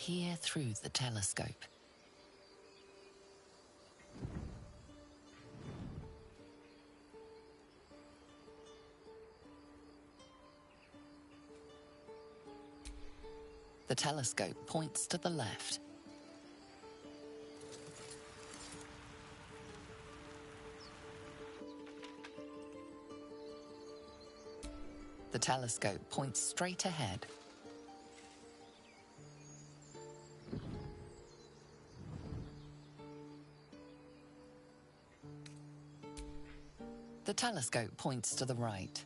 peer through the telescope. The telescope points to the left. The telescope points straight ahead. The telescope points to the right.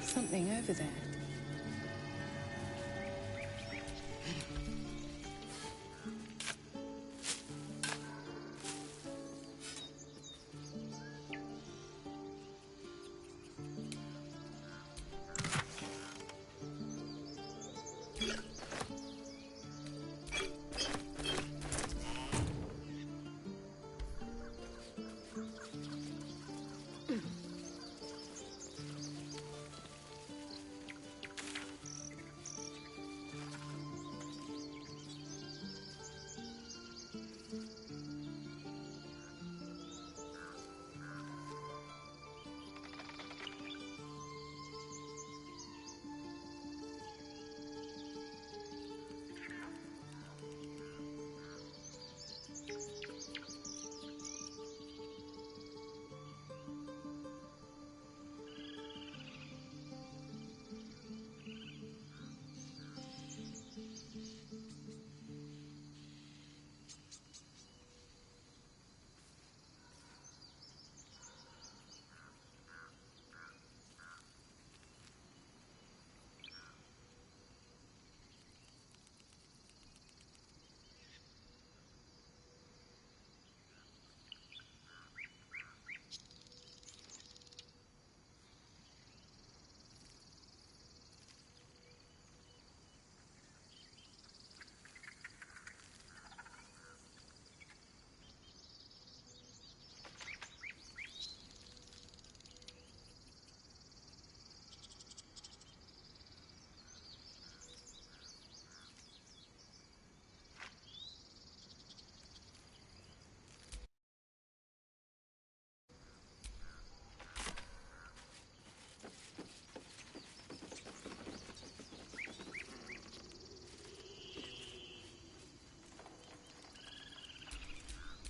Something over there.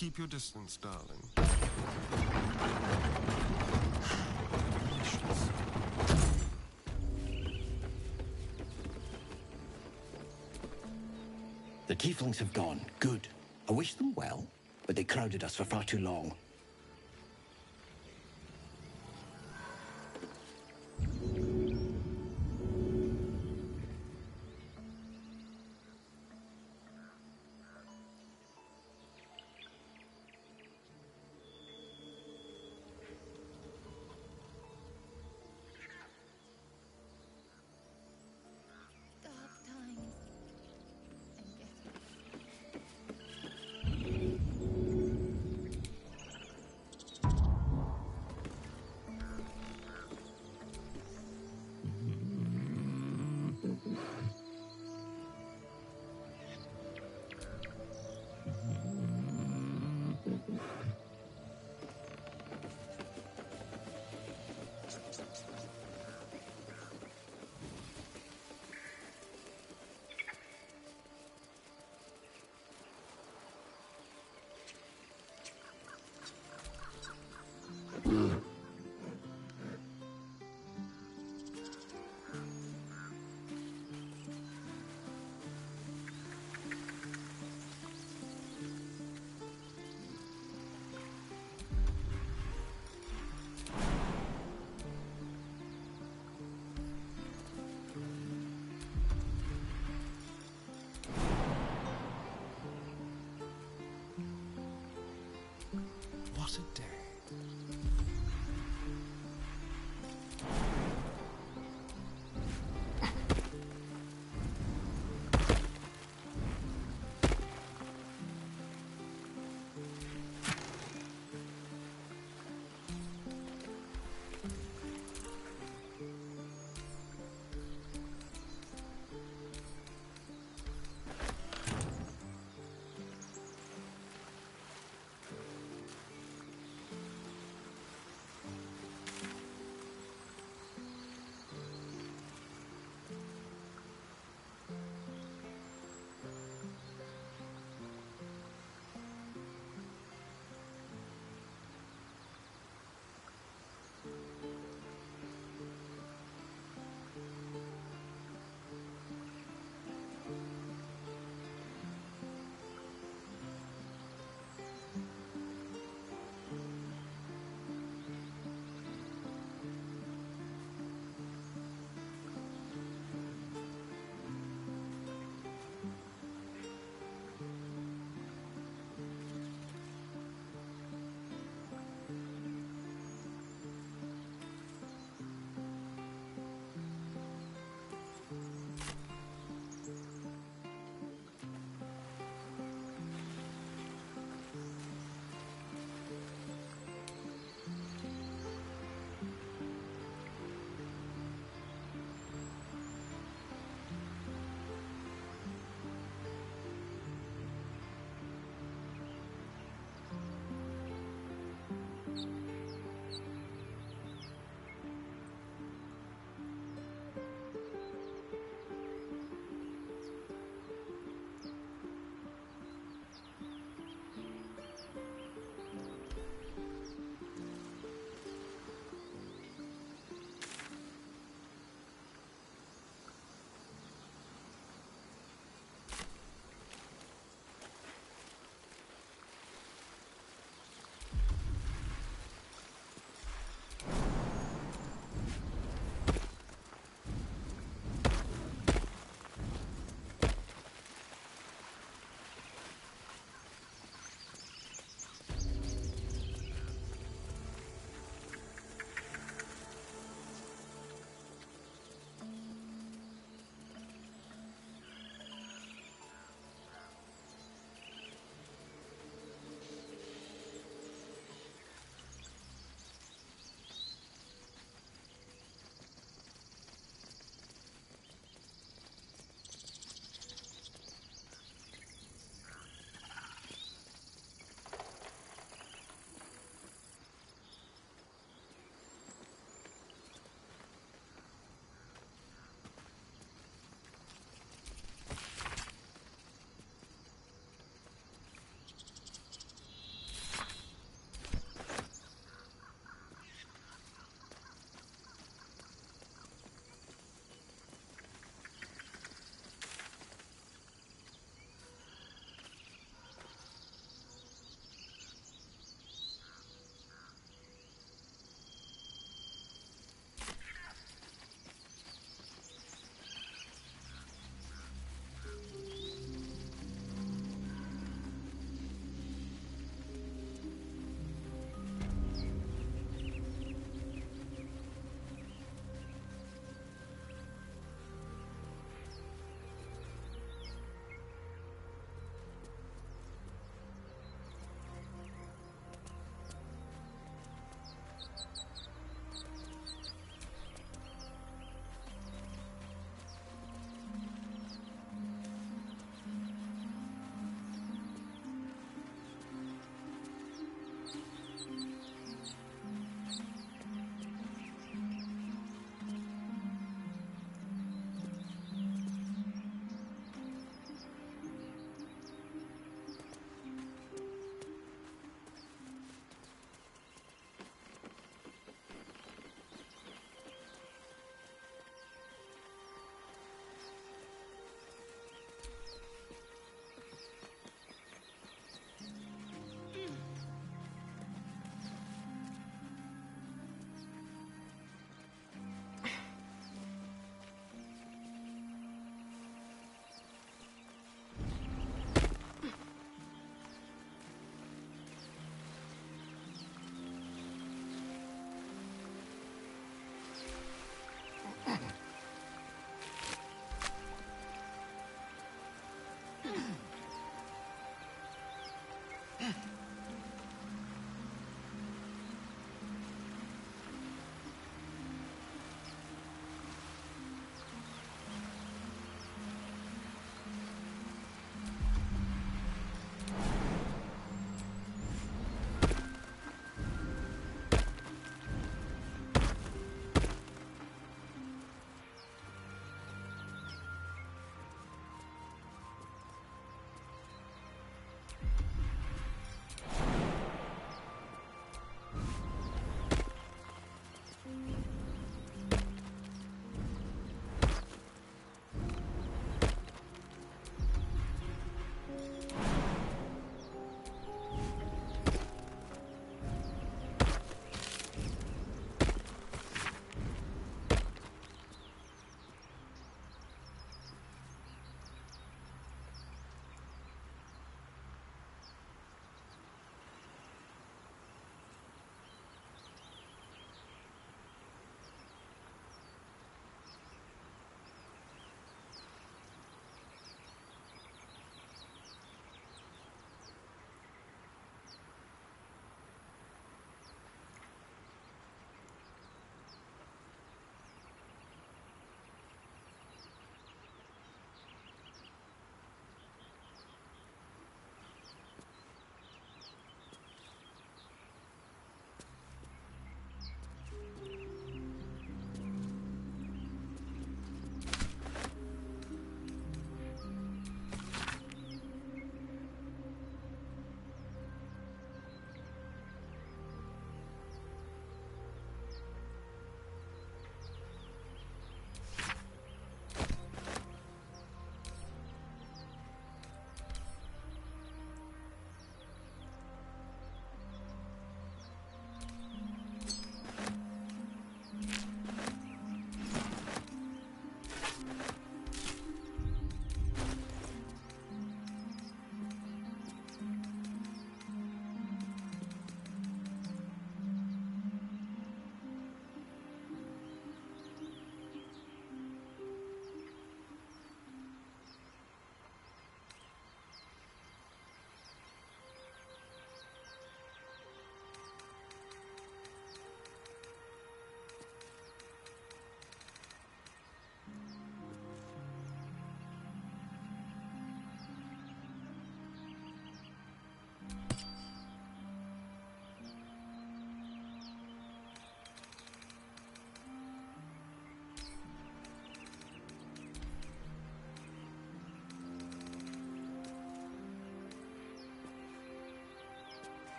Keep your distance, darling. The tieflings have gone. Good. I wish them well, but they crowded us for far too long. What a day.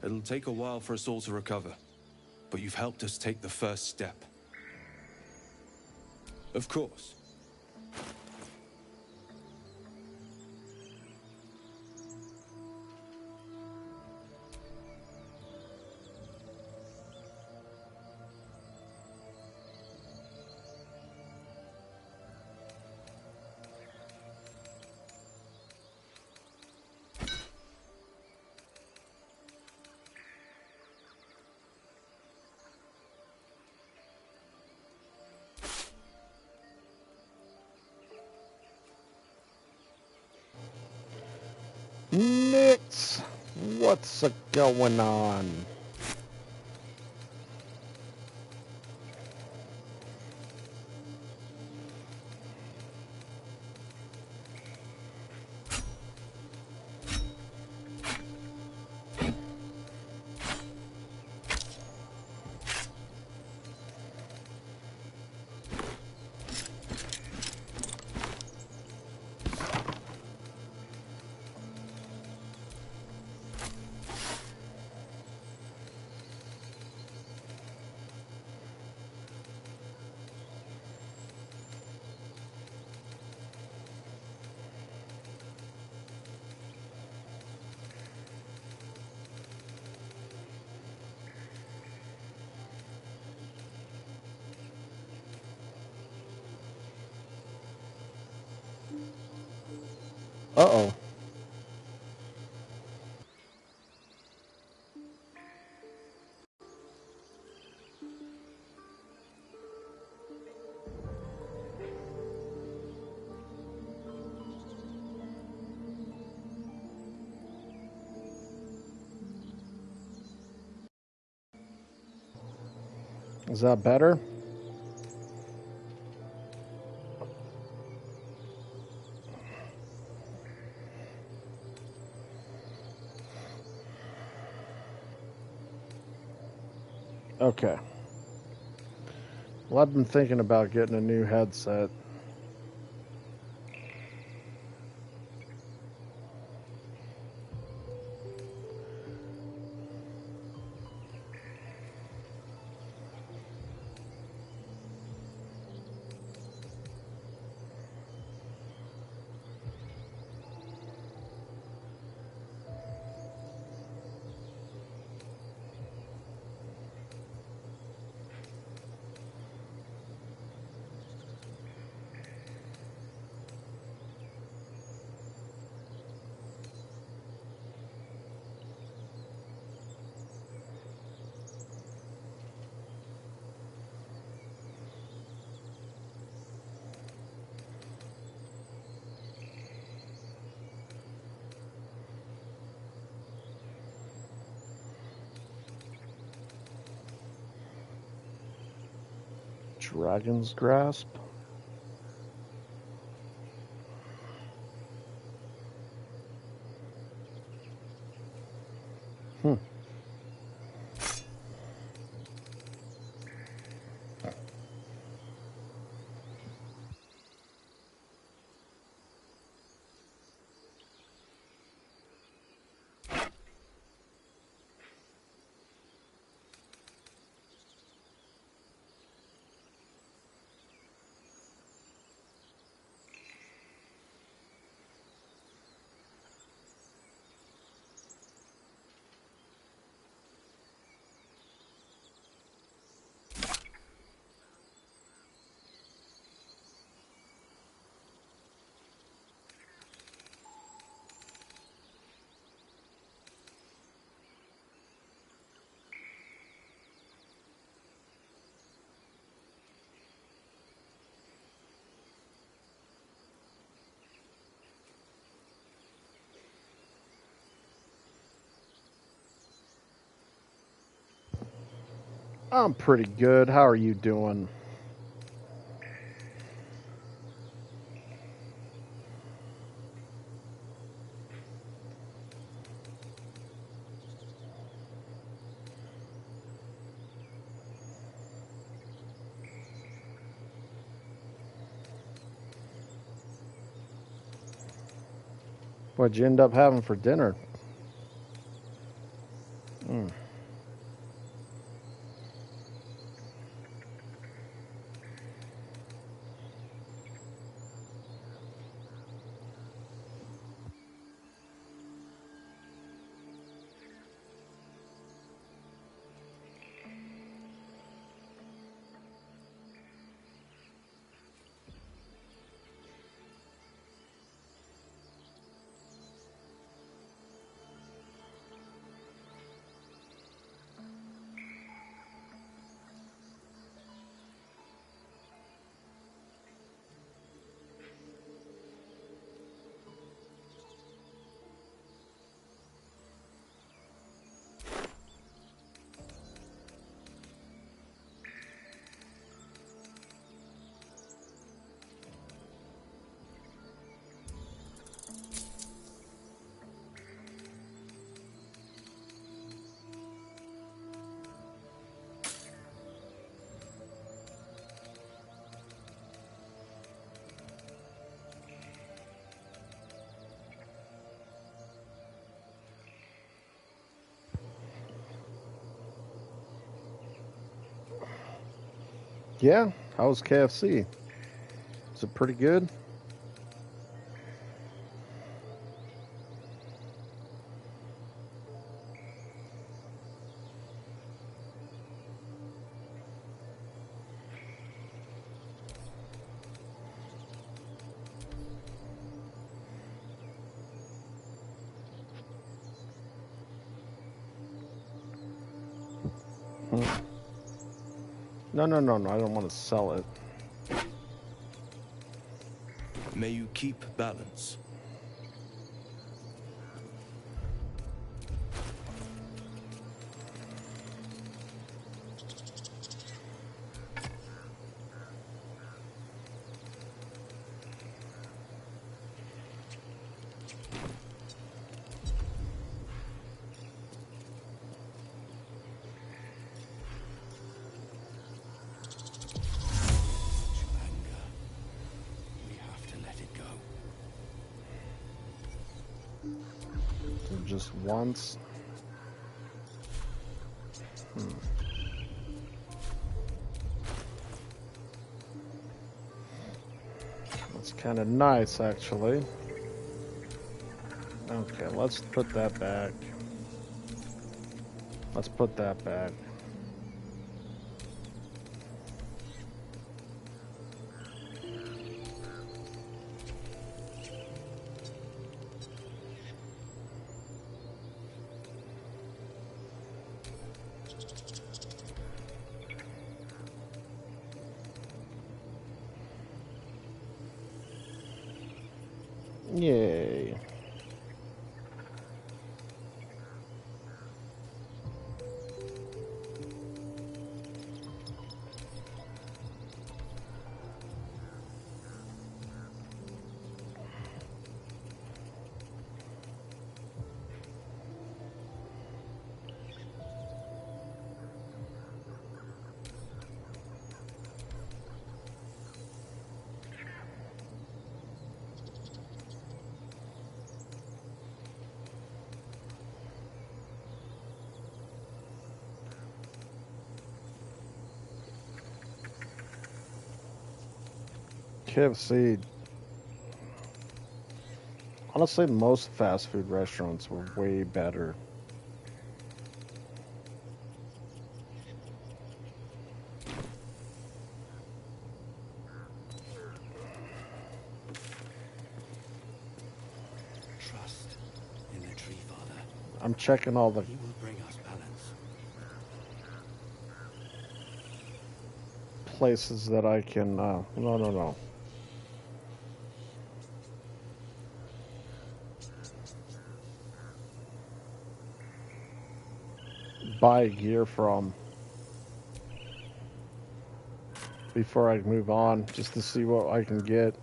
It'll take a while for us all to recover, but you've helped us take the first step. Of course. Nix! What's going on? Uh-oh. Is that better? Okay. Well, I've been thinking about getting a new headset. Dragon's Grasp? I'm pretty good. How are you doing? What'd you end up having for dinner? Yeah, how was KFC? Is it pretty good? No, no, no, no. I don't want to sell it. May you keep balance. Just once. That's kind of nice, actually. Okay, let's put that back. Let's put that back. Yay. KFC. Honestly, most fast food restaurants were way better. Trust in the Tree Father. I'm checking all the He will bring us balance. places that I can. No, no, no. Buy gear from before I move on, just to see what I can get.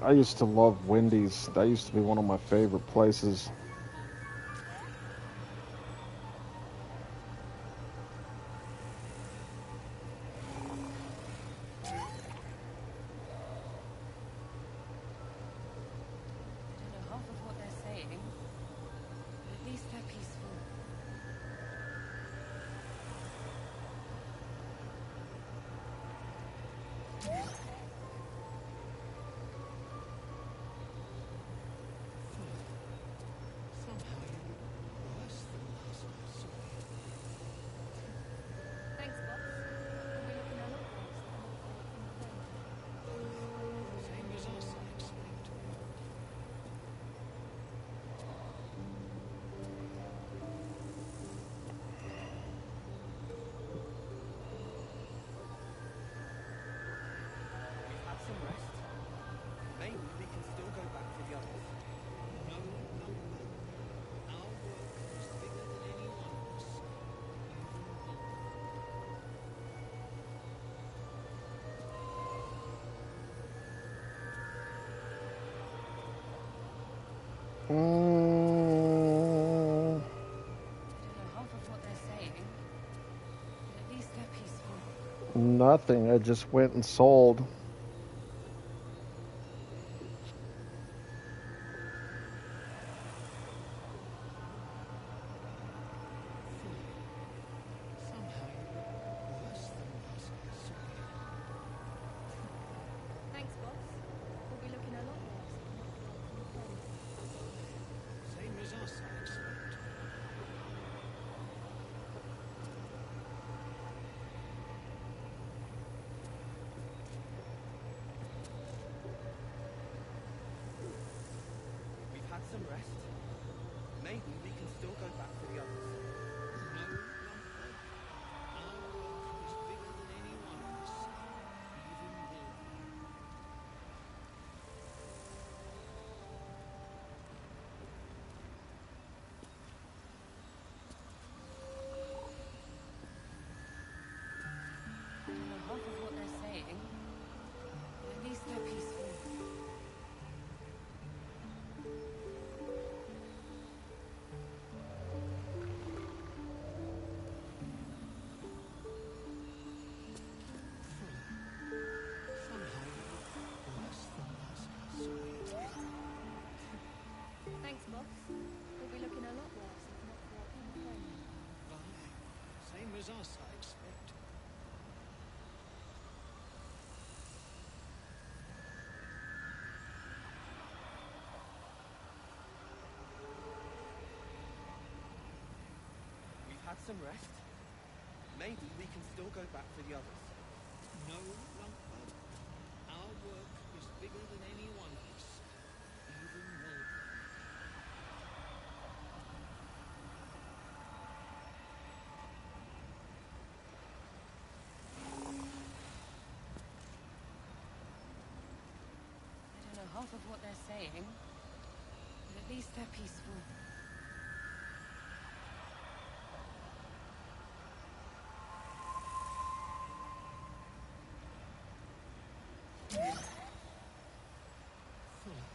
I used to love Wendy's. That used to be one of my favorite places. Nothing. I just went and sold. some rest. Maybe we can still go back to the others. No, Lumpur. Our work is bigger than any one of us even will be. I don't know half of what they're saying, but at least they're peaceful. Somehow you're worse than last Sway. Thanks, boss. We'll be looking a lot worse if not for our kind friend. Aye, same as us, I expect. We've had some rest. Maybe we can still go back to the others. No, Lumpur. Our work is bigger than any one of us even will be. I don't know half of what they're saying, but at least they're peaceful. Fuller.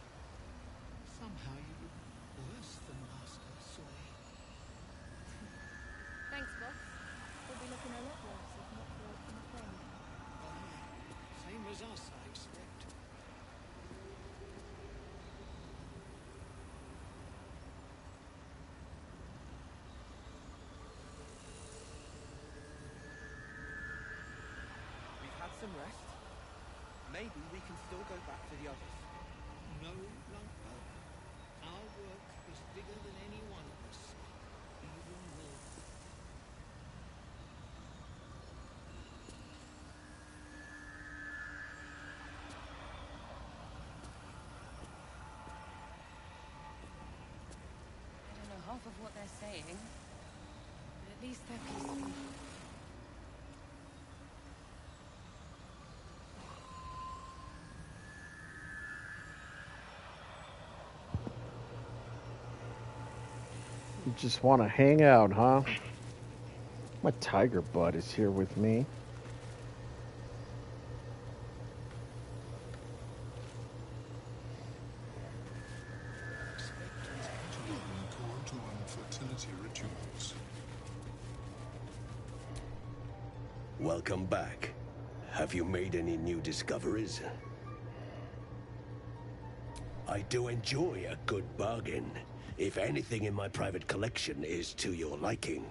Somehow you're worse than Master Sway. Thanks, boss. We'll be looking a lot worse if not for our kind friend. Aye, same as us, I expect. We've had some rest. Maybe we can still go back to the others. No, Lumpur. Our work is bigger than any one of us even will be. I don't know half of what they're saying, but at least they're peaceful. You just want to hang out, huh? My tiger butt is here with me. To run fertility rituals. Welcome back. Have you made any new discoveries? I do enjoy a good bargain, if anything in my private collection is to your liking.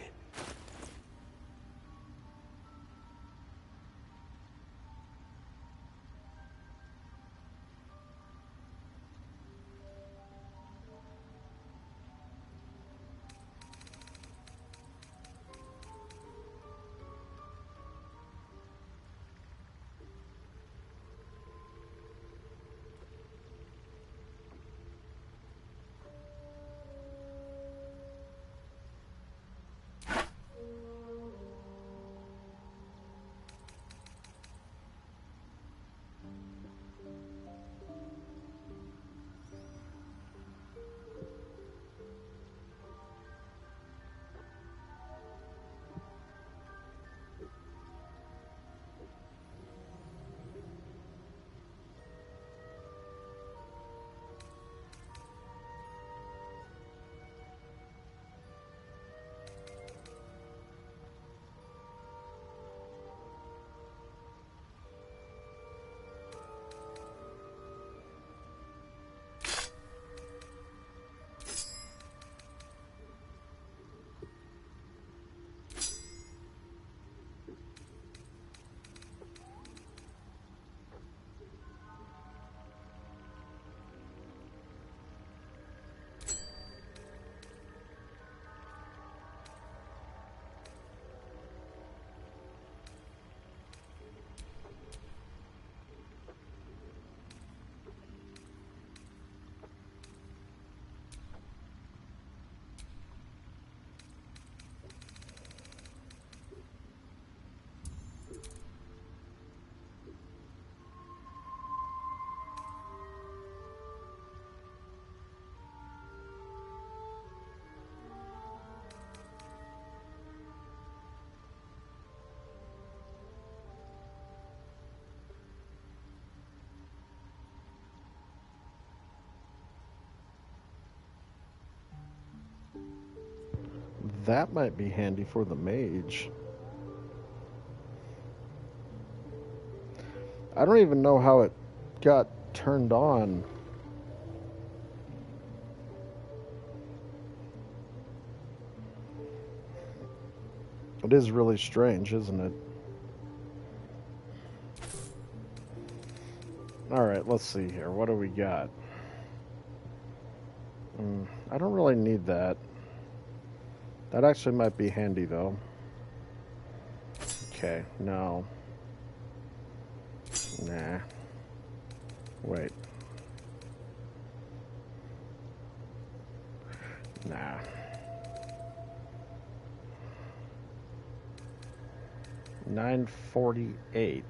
that might be handy for the mage. I don't even know how it got turned on. It is really strange, isn't it? Alright, let's see here. What do we got? I don't really need that. That actually might be handy, though. Okay, no. Nah. Wait. Nah. $9.48.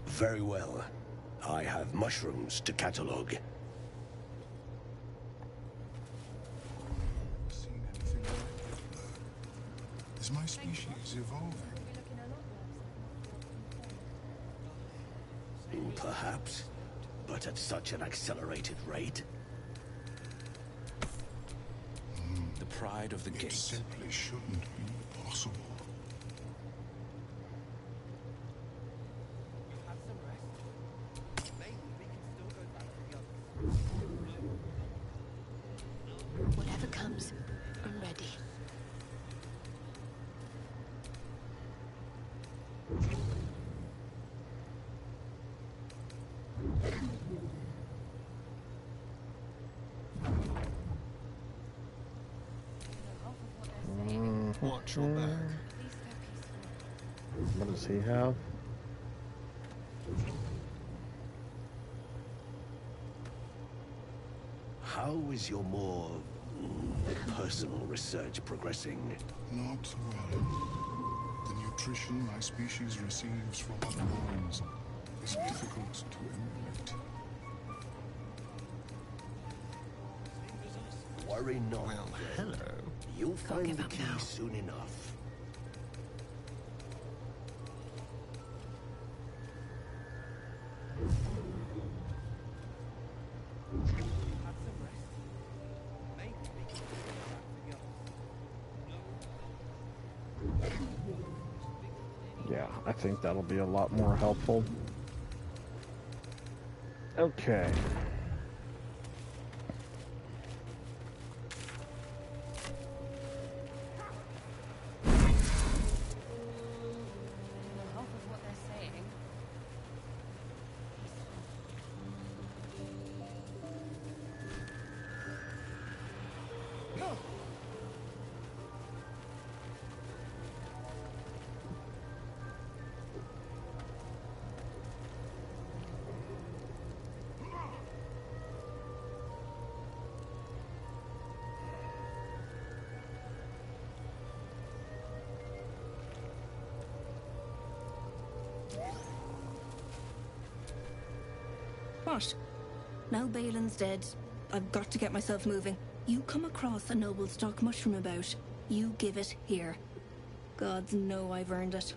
Very well. I have mushrooms to catalog. Seen anything like it, Blur? Is my species evolving? Perhaps, but at such an accelerated rate. The pride of the It gate. simply shouldn't be possible. Have some rest. Maybe we can still go back to the others. Whatever comes, I'm ready. Watch your back. What does he have? How is your more personal research progressing? Not well. The nutrition my species receives from other worms is difficult to emulate. Worry not. Well, then. hello. You'll find give the up key now. soon enough. Have some rest. Maybe we can still go back to the others. Yeah, I think that'll be a lot more helpful. Okay. Half of what they're saying. What? Now Balin's dead. I've got to get myself moving. You come across a noble stock mushroom about. You give it here. Gods know I've earned it.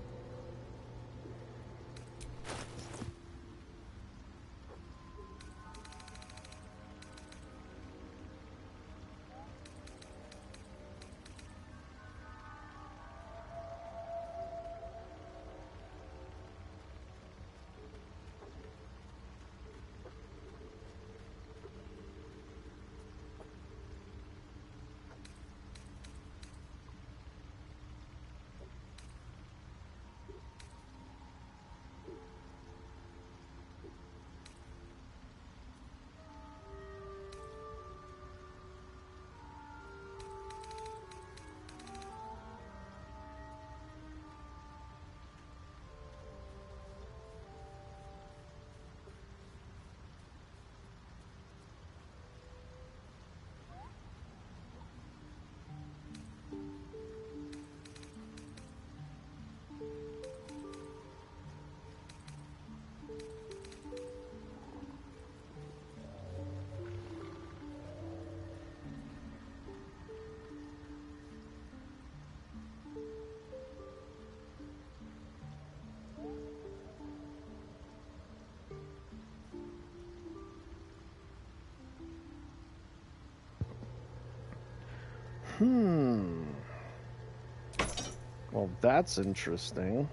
Well, that's interesting.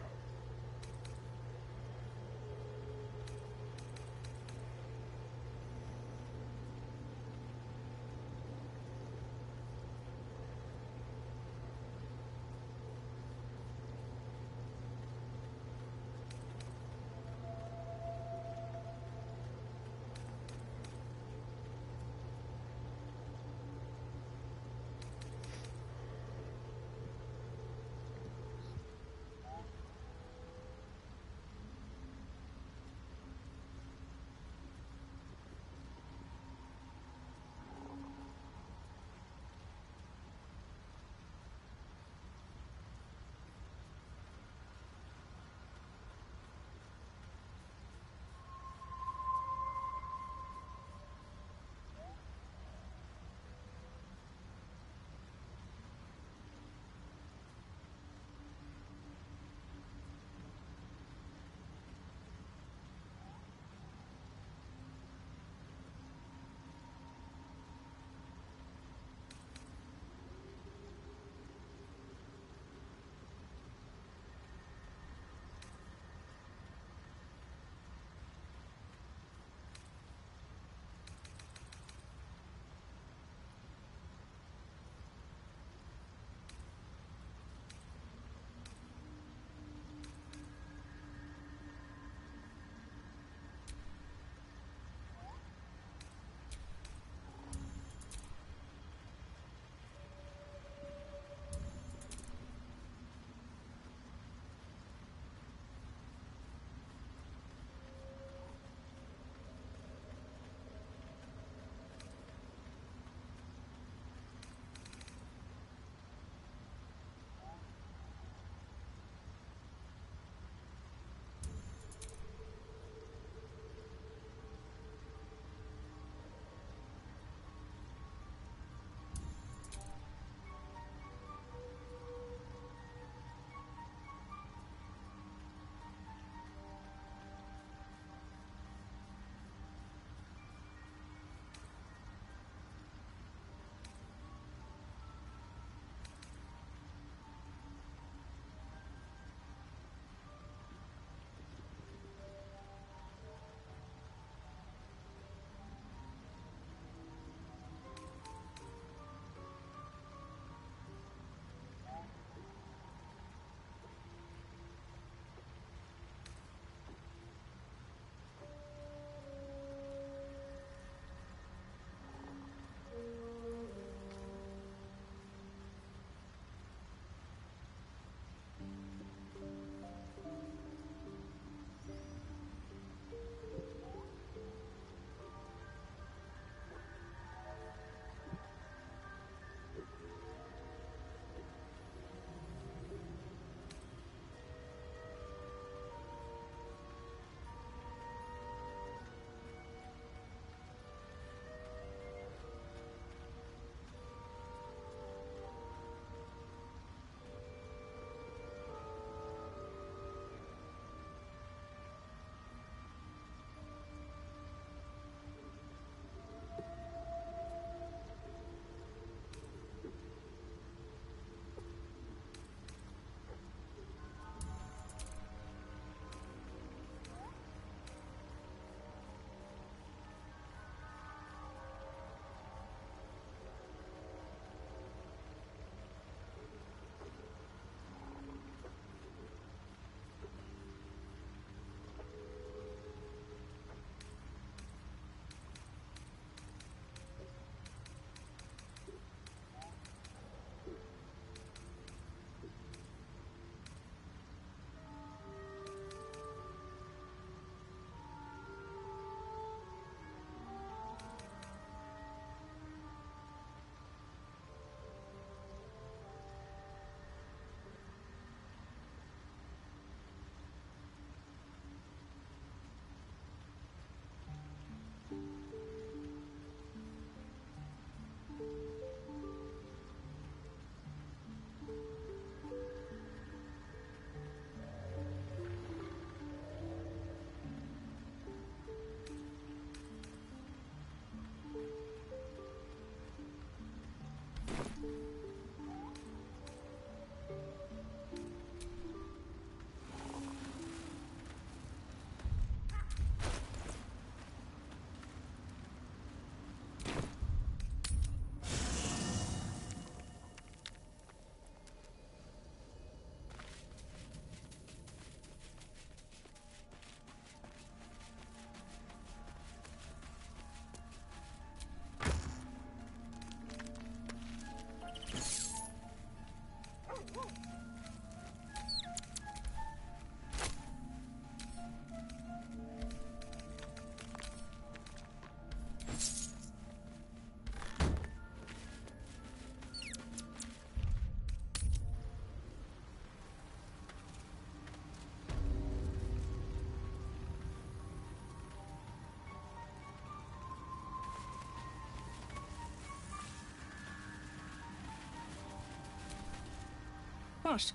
What?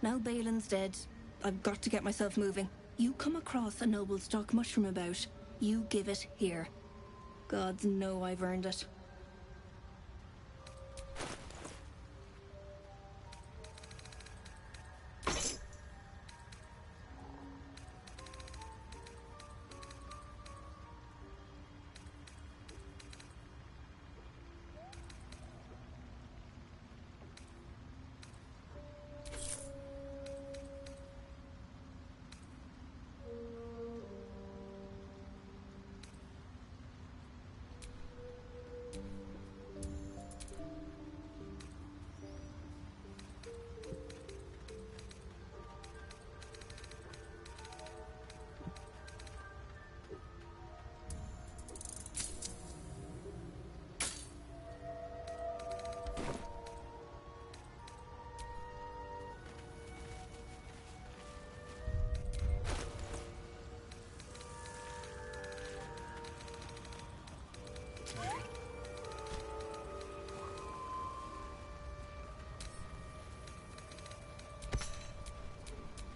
Now Balin's dead. I've got to get myself moving. You come across a noble stock mushroom about. You give it here. Gods know I've earned it.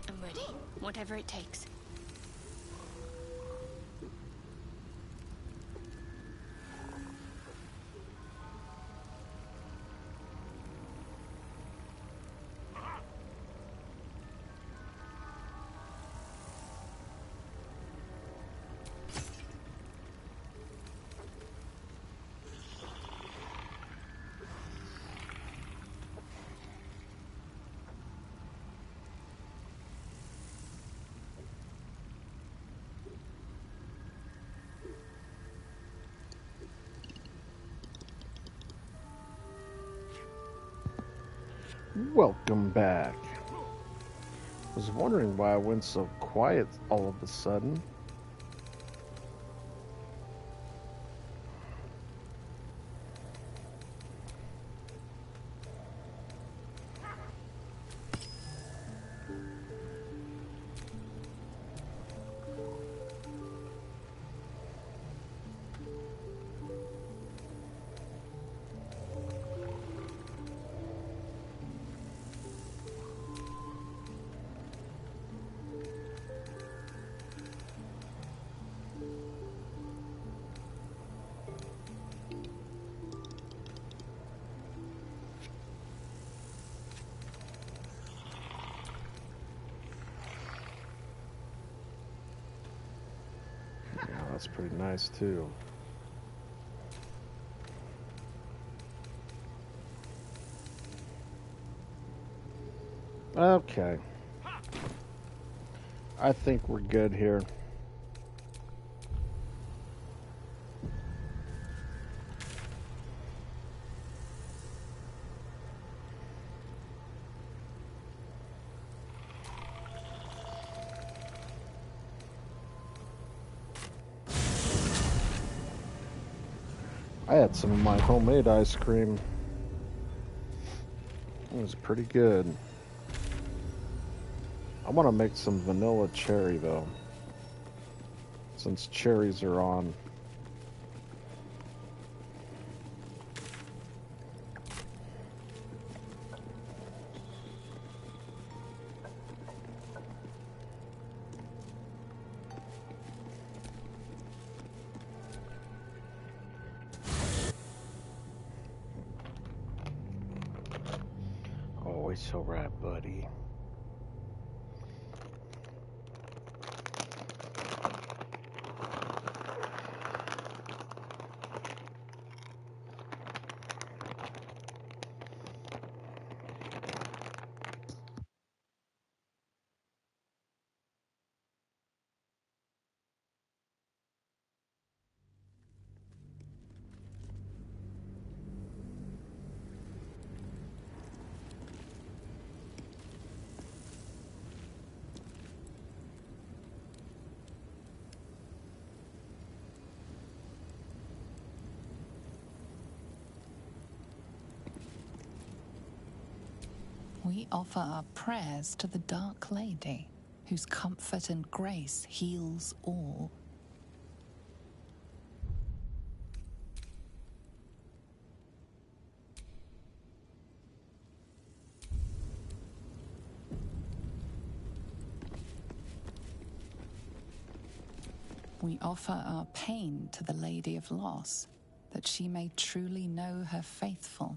I'm ready. Whatever it takes. Welcome back. Was wondering why I went so quiet all of a sudden. Yeah, that's pretty nice too. Okay. I think we're good here. I had some of my homemade ice cream. It was pretty good. I want to make some vanilla cherry though, since cherries are on. Always so right, buddy. We offer our prayers to the Dark Lady, whose comfort and grace heals all. We offer our pain to the Lady of Loss, that she may truly know her faithful.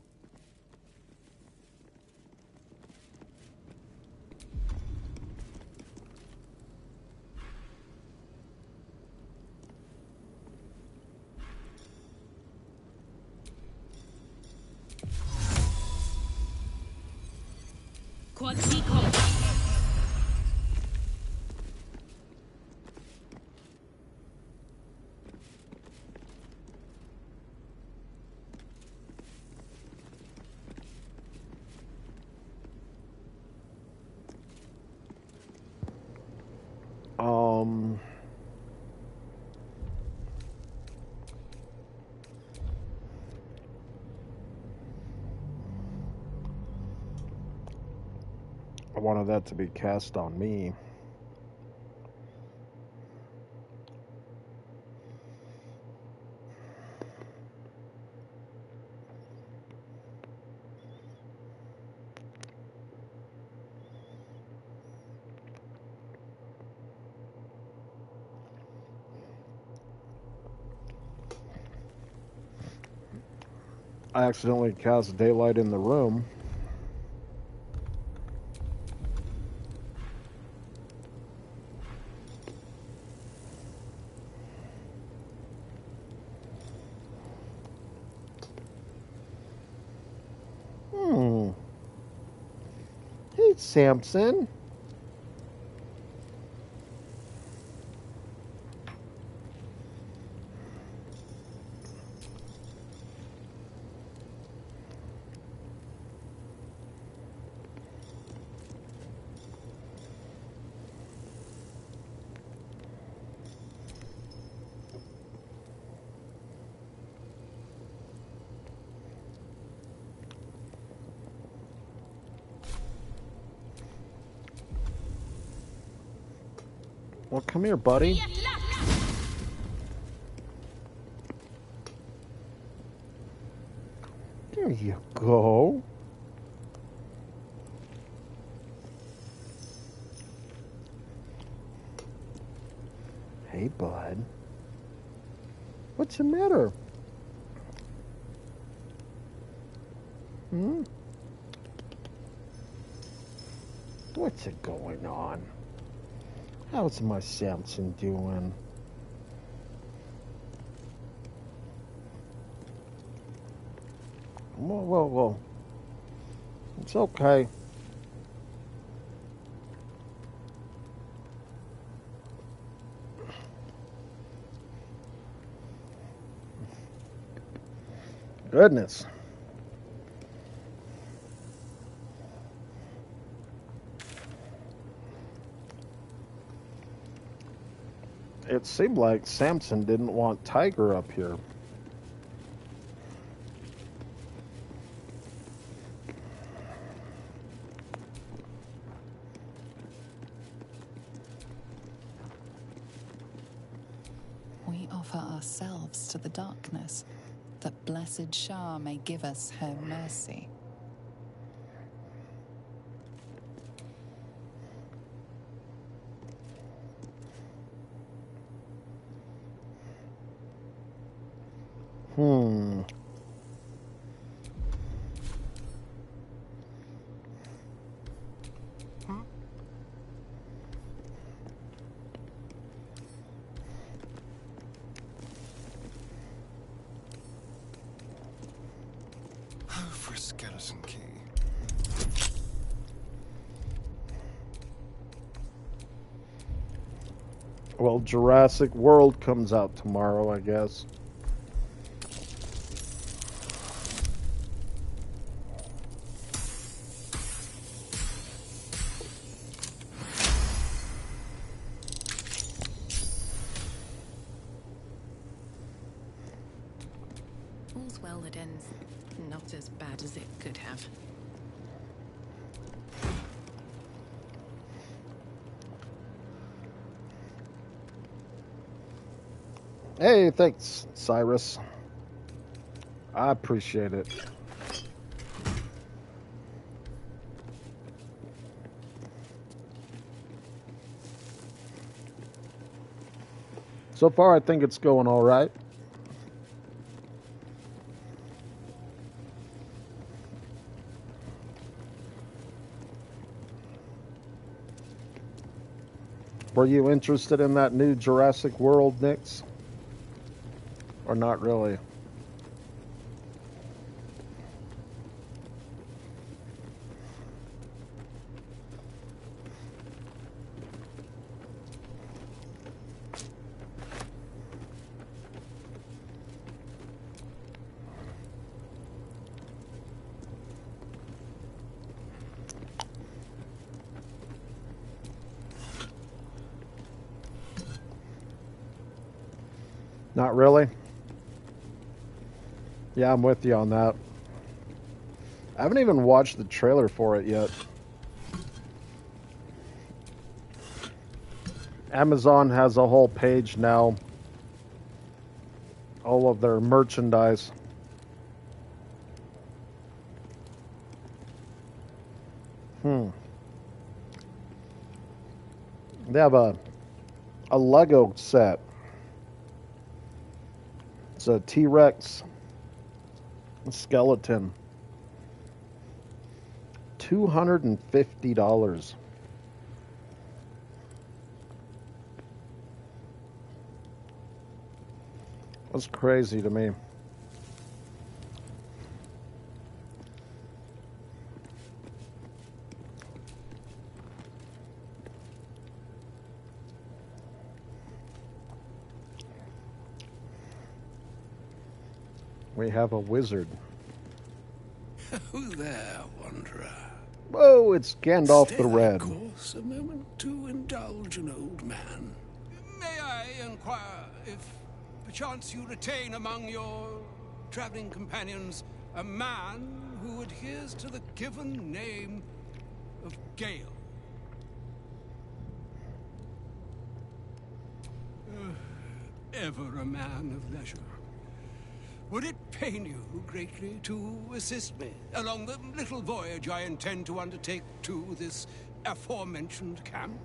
I wanted that to be cast on me. I accidentally cast daylight in the room. Hey, Samson. Well, come here, buddy. There you go. Hey, bud. What's the matter? What's it going on? How's my Samson doing? Whoa. It's okay. Goodness. It seemed like Samson didn't want Tiger up here. We offer ourselves to the darkness, that blessed Shah may give us her mercy. For a skeleton key. Well, Jurassic World comes out tomorrow, I guess. All's well that ends not as bad as it could have. Hey, thanks, Cyrus. I appreciate it. So far, I think it's going all right. Were you interested in that new Jurassic World, Nix? Or not really? Not really? Yeah, I'm with you on that. I haven't even watched the trailer for it yet. Amazon has a whole page now. All of their merchandise. They have a Lego set. It's a T-Rex skeleton. $250. That's crazy to me. We have a wizard. Who there, wanderer? Whoa, it's Gandalf Stay the thy Red. course a moment to indulge an old man. May I inquire if perchance you retain among your traveling companions a man who adheres to the given name of Gale? Ever a man of leisure. Would it pain you greatly to assist me along the little voyage I intend to undertake to this aforementioned camp?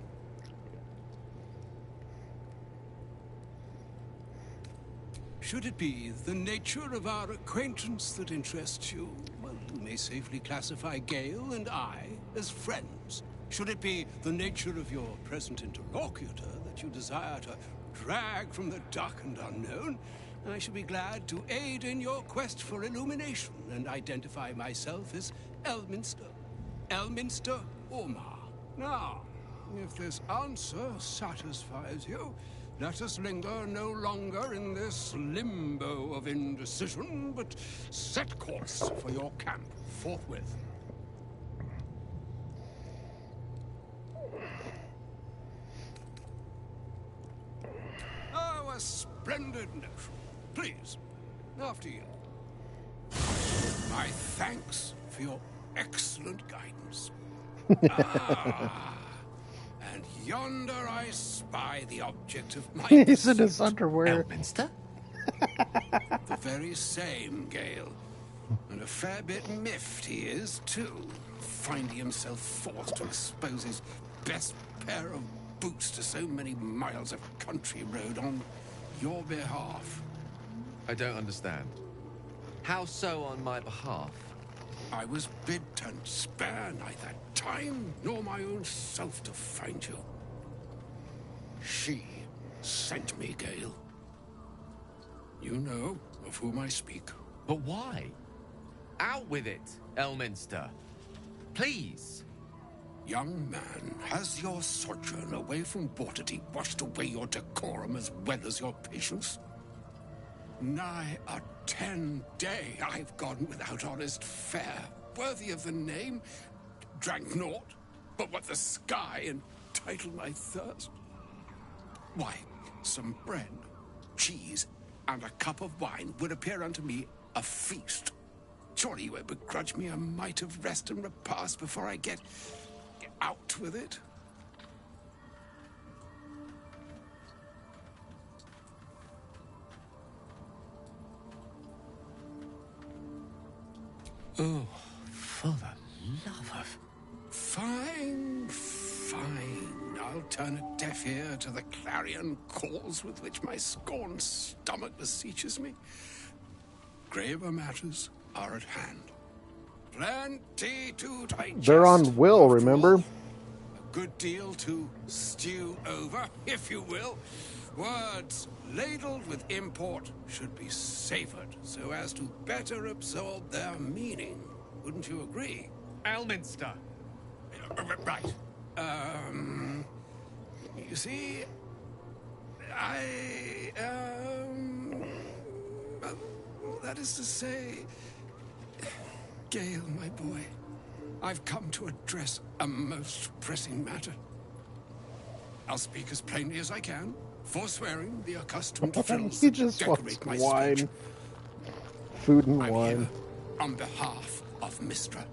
Should it be the nature of our acquaintance that interests you, well, you may safely classify Gale and I as friends. Should it be the nature of your present interlocutor that you desire to drag from the dark and unknown, I shall be glad to aid in your quest for illumination and identify myself as Elminster. Elminster Ormar. Now, if this answer satisfies you, let us linger no longer in this limbo of indecision, but set course for your camp forthwith. Oh, a splendid notion. Please, after you. My thanks for your excellent guidance. And yonder I spy the object of my He's in pursuit. his underwear. Elminster? The very same, Gale. And a fair bit miffed he is, too, finding himself forced to expose his best pair of boots to so many miles of country road on your behalf. I don't understand. How so on my behalf? I was bid to spare neither time nor my own self to find you. She sent me, Gale. You know of whom I speak. But why? Out with it, Elminster. Please. Young man, has your sojourn away from Bortity washed away your decorum as well as your patience? Nigh a 10-day I've gone without honest fare, worthy of the name. Drank naught, but what the sky entitled my thirst. Why, some bread, cheese, and a cup of wine would appear unto me a feast. Surely you won't begrudge me a mite of rest and repast before I get out with it? Oh, for the love of... Fine, fine. I'll turn a deaf ear to the clarion calls with which my scorned stomach beseeches me. Graver matters are at hand. Plenty to digest. They're on will, After remember? all, a good deal to stew over, if you will. Words ladled with import should be savored so as to better absorb their meaning. Wouldn't you agree? Elminster. Right. You see, that is to say, Gale, my boy, I've come to address a most pressing matter. I'll speak as plainly as I can, forswearing the accustomed frills He that just wants decorate my wine. speech. Food and I'm wine. here on behalf of Mistra.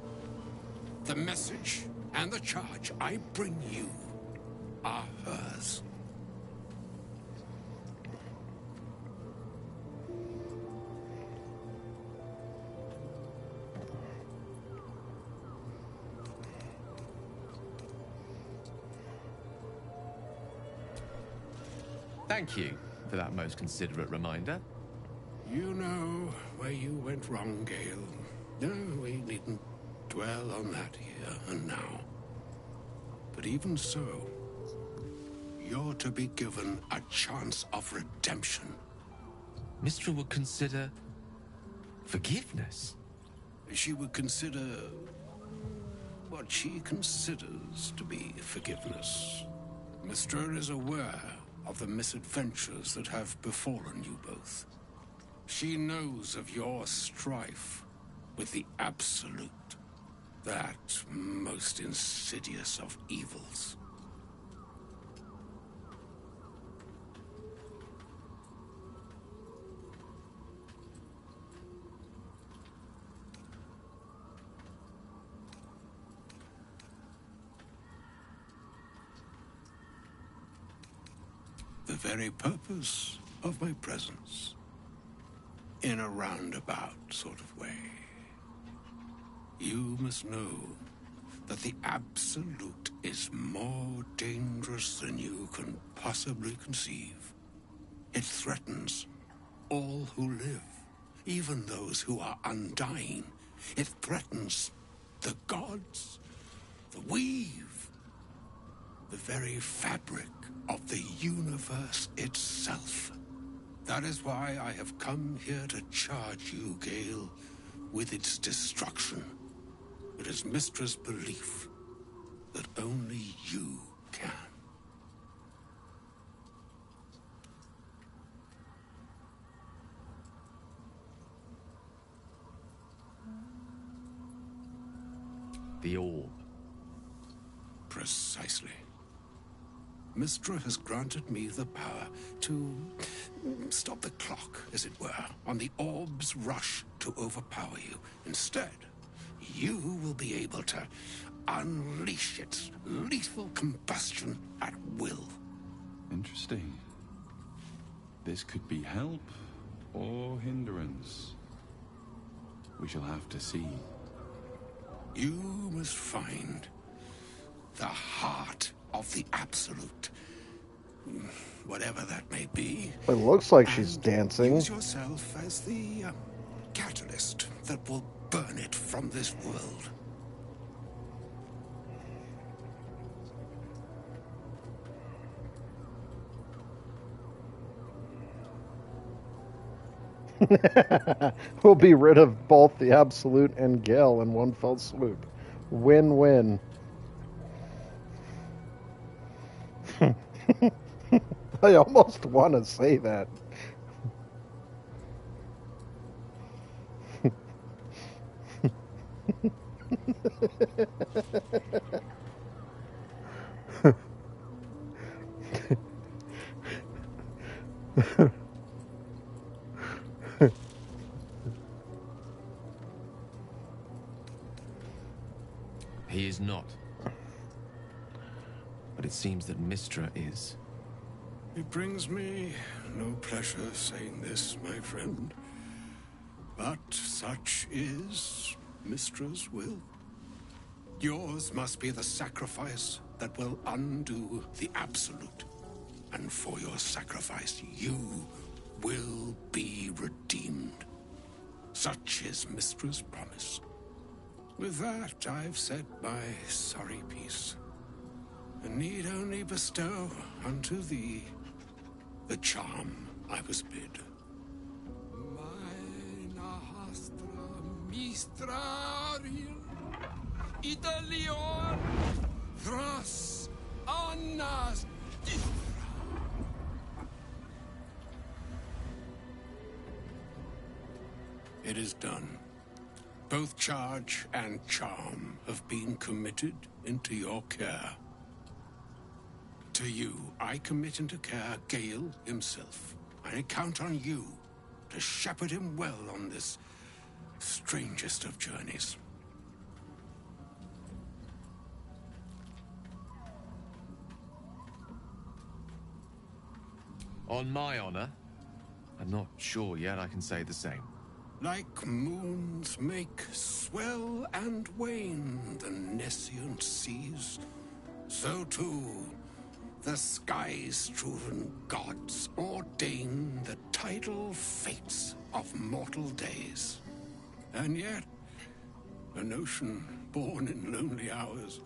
The message and the charge I bring you are hers. Thank you for that most considerate reminder. You know where you went wrong, Gale. No, we needn't dwell on that here and now. But even so, you're to be given a chance of redemption. Mistra would consider forgiveness. She would consider what she considers to be forgiveness. Mistra is aware of the misadventures that have befallen you both. She knows of your strife with the Absolute, that most insidious of evils. The very purpose of my presence, in a roundabout sort of way. You must know that the Absolute is more dangerous than you can possibly conceive. It threatens all who live, even those who are undying. It threatens the gods, the weave, the very fabric of the universe itself. That is why I have come here to charge you, Gale, with its destruction. It is Mistra's belief that only you can. The orb. Precisely. Mistra has granted me the power to stop the clock, as it were, on the orb's rush to overpower you. Instead, you will be able to unleash its lethal combustion at will. Interesting. This could be help or hindrance. We shall have to see. You must find the heart of the Absolute, whatever that may be. It looks like she's dancing. Use yourself as the catalyst that will burn it from this world. We'll be rid of both the Absolute and Gale in one fell swoop. Win-win. I almost want to say that. He is not. But it seems that Mistra is. It brings me no pleasure saying this, my friend. But such is Mistra's will. Yours must be the sacrifice that will undo the absolute. And for your sacrifice, you will be redeemed. Such is Mystra's promise. With that, I've said my sorry piece, and need only bestow unto thee the charm I was bid. Mina hastra mistraril Italior thras annas distra. It is done. Both charge and charm have been committed into your care. To you, I commit into care Gale himself. I count on you to shepherd him well on this strangest of journeys. On my honor, I'm not sure yet I can say the same. Like moons make swell and wane the nescient seas, so too the sky-strewn gods ordain the tidal fates of mortal days. And yet, an ocean born in lonely hours,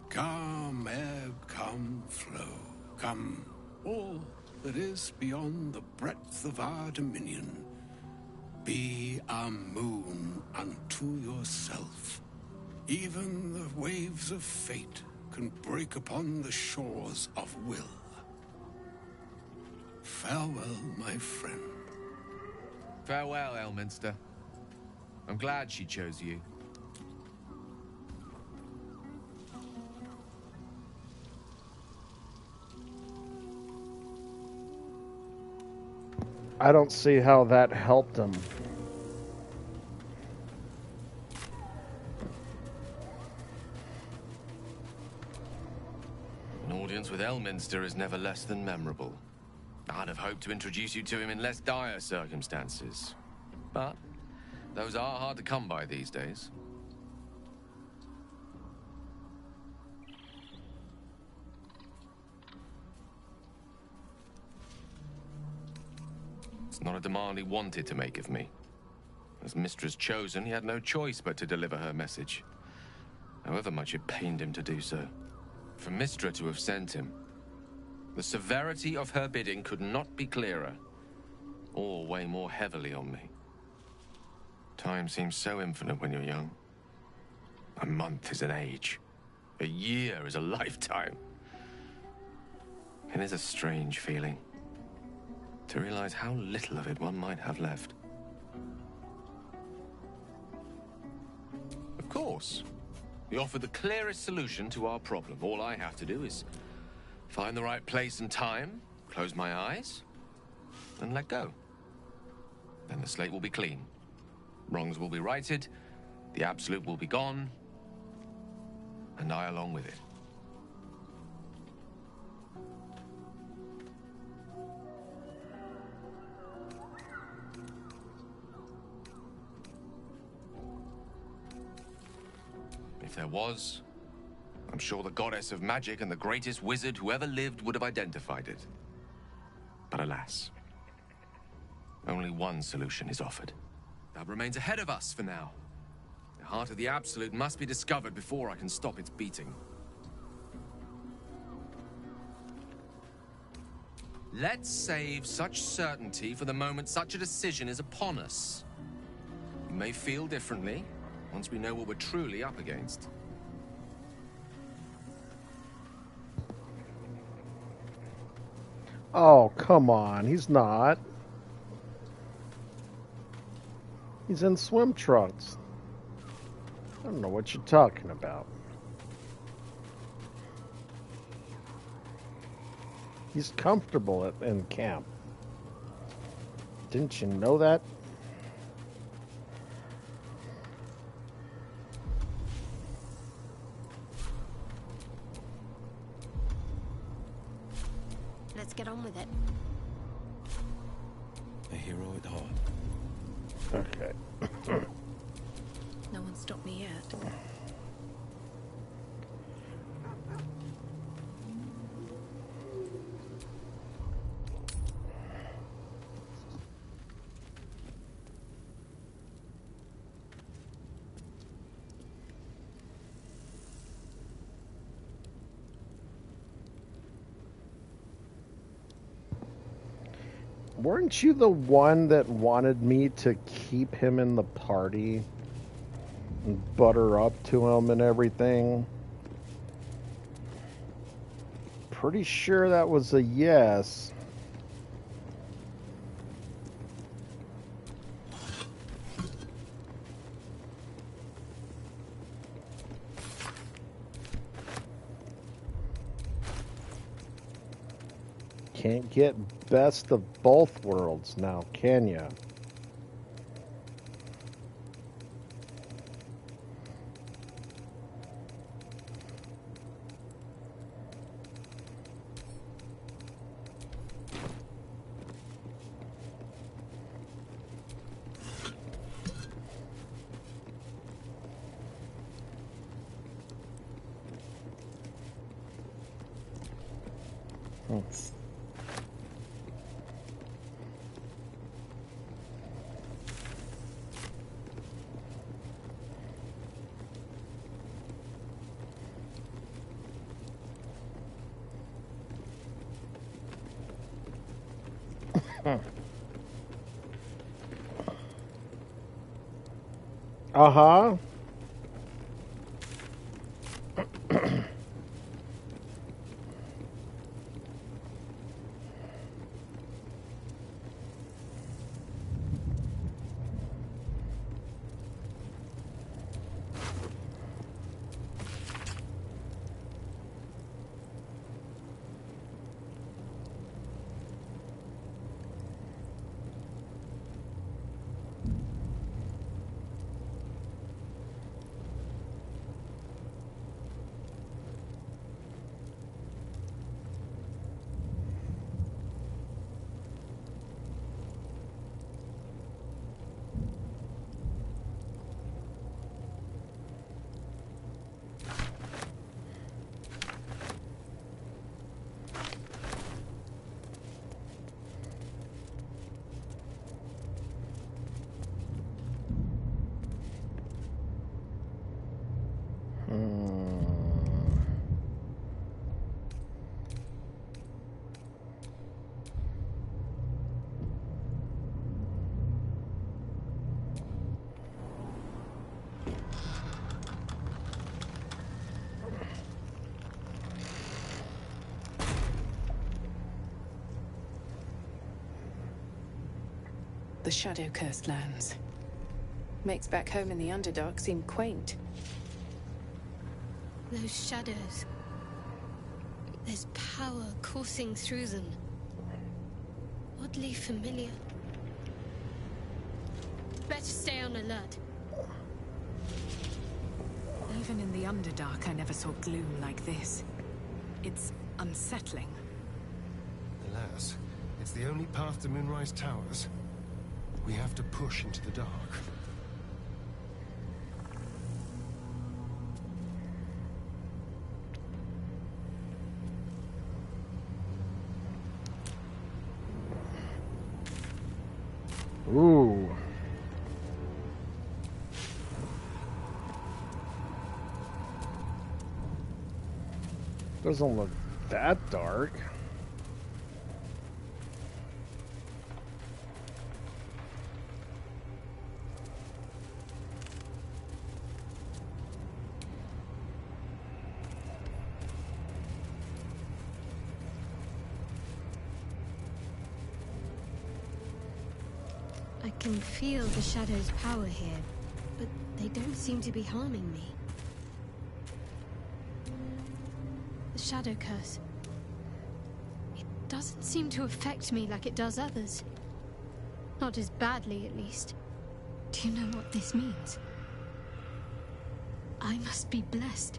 come ebb, come flow, come all that is beyond the breadth of our dominion. Be a moon unto yourself. Even the waves of fate can break upon the shores of will. Farewell, my friend. Farewell, Elminster. I'm glad she chose you. I don't see how that helped him. An audience with Elminster is never less than memorable. I'd have hoped to introduce you to him in less dire circumstances. But those are hard to come by these days. It's not a demand he wanted to make of me. As Mistress chosen, he had no choice but to deliver her message, however much it pained him to do so. For Mystra to have sent him, the severity of her bidding could not be clearer, or weigh more heavily on me. Time seems so infinite when you're young. A month is an age. A year is a lifetime. It is a strange feeling to realize how little of it one might have left. Of course, we offer the clearest solution to our problem. All I have to do is find the right place and time, close my eyes, and let go. Then the slate will be clean. Wrongs will be righted, the absolute will be gone, and I along with it. If there was, I'm sure the goddess of magic and the greatest wizard who ever lived would have identified it. But alas, only one solution is offered. That remains ahead of us for now. The heart of the Absolute must be discovered before I can stop its beating. Let's save such certainty for the moment such a decision is upon us. We may feel differently once we know what we're truly up against. Oh, come on. He's not. He's in swim trunks. I don't know what you're talking about. He's comfortable in camp. Didn't you know that? Let's get on with it. A hero at heart. Okay. No one stopped me yet. Weren't you the one that wanted me to keep him in the party and butter up to him and everything? Pretty sure that was a yes. Can't get best of both worlds now, can ya? Uh-huh. The shadow-cursed lands. Makes back home in the Underdark seem quaint. Those shadows. There's power coursing through them. Oddly familiar. Better stay on alert. Even in the Underdark, I never saw gloom like this. It's unsettling. Alas, it's the only path to Moonrise Towers. We have to push into the dark. Ooh. Doesn't look that dark. I can feel the shadow's power here, but they don't seem to be harming me. The shadow curse. It doesn't seem to affect me like it does others. Not as badly, at least. Do you know what this means? I must be blessed.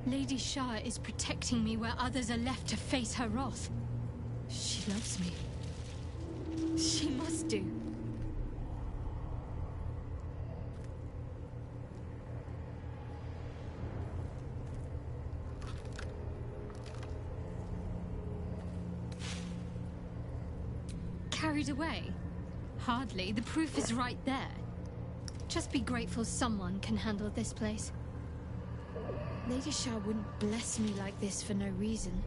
Lady Shah is protecting me where others are left to face her wrath. She loves me. She must do. Carried away? Hardly. The proof is right there. Just be grateful someone can handle this place. Lady Shah wouldn't bless me like this for no reason.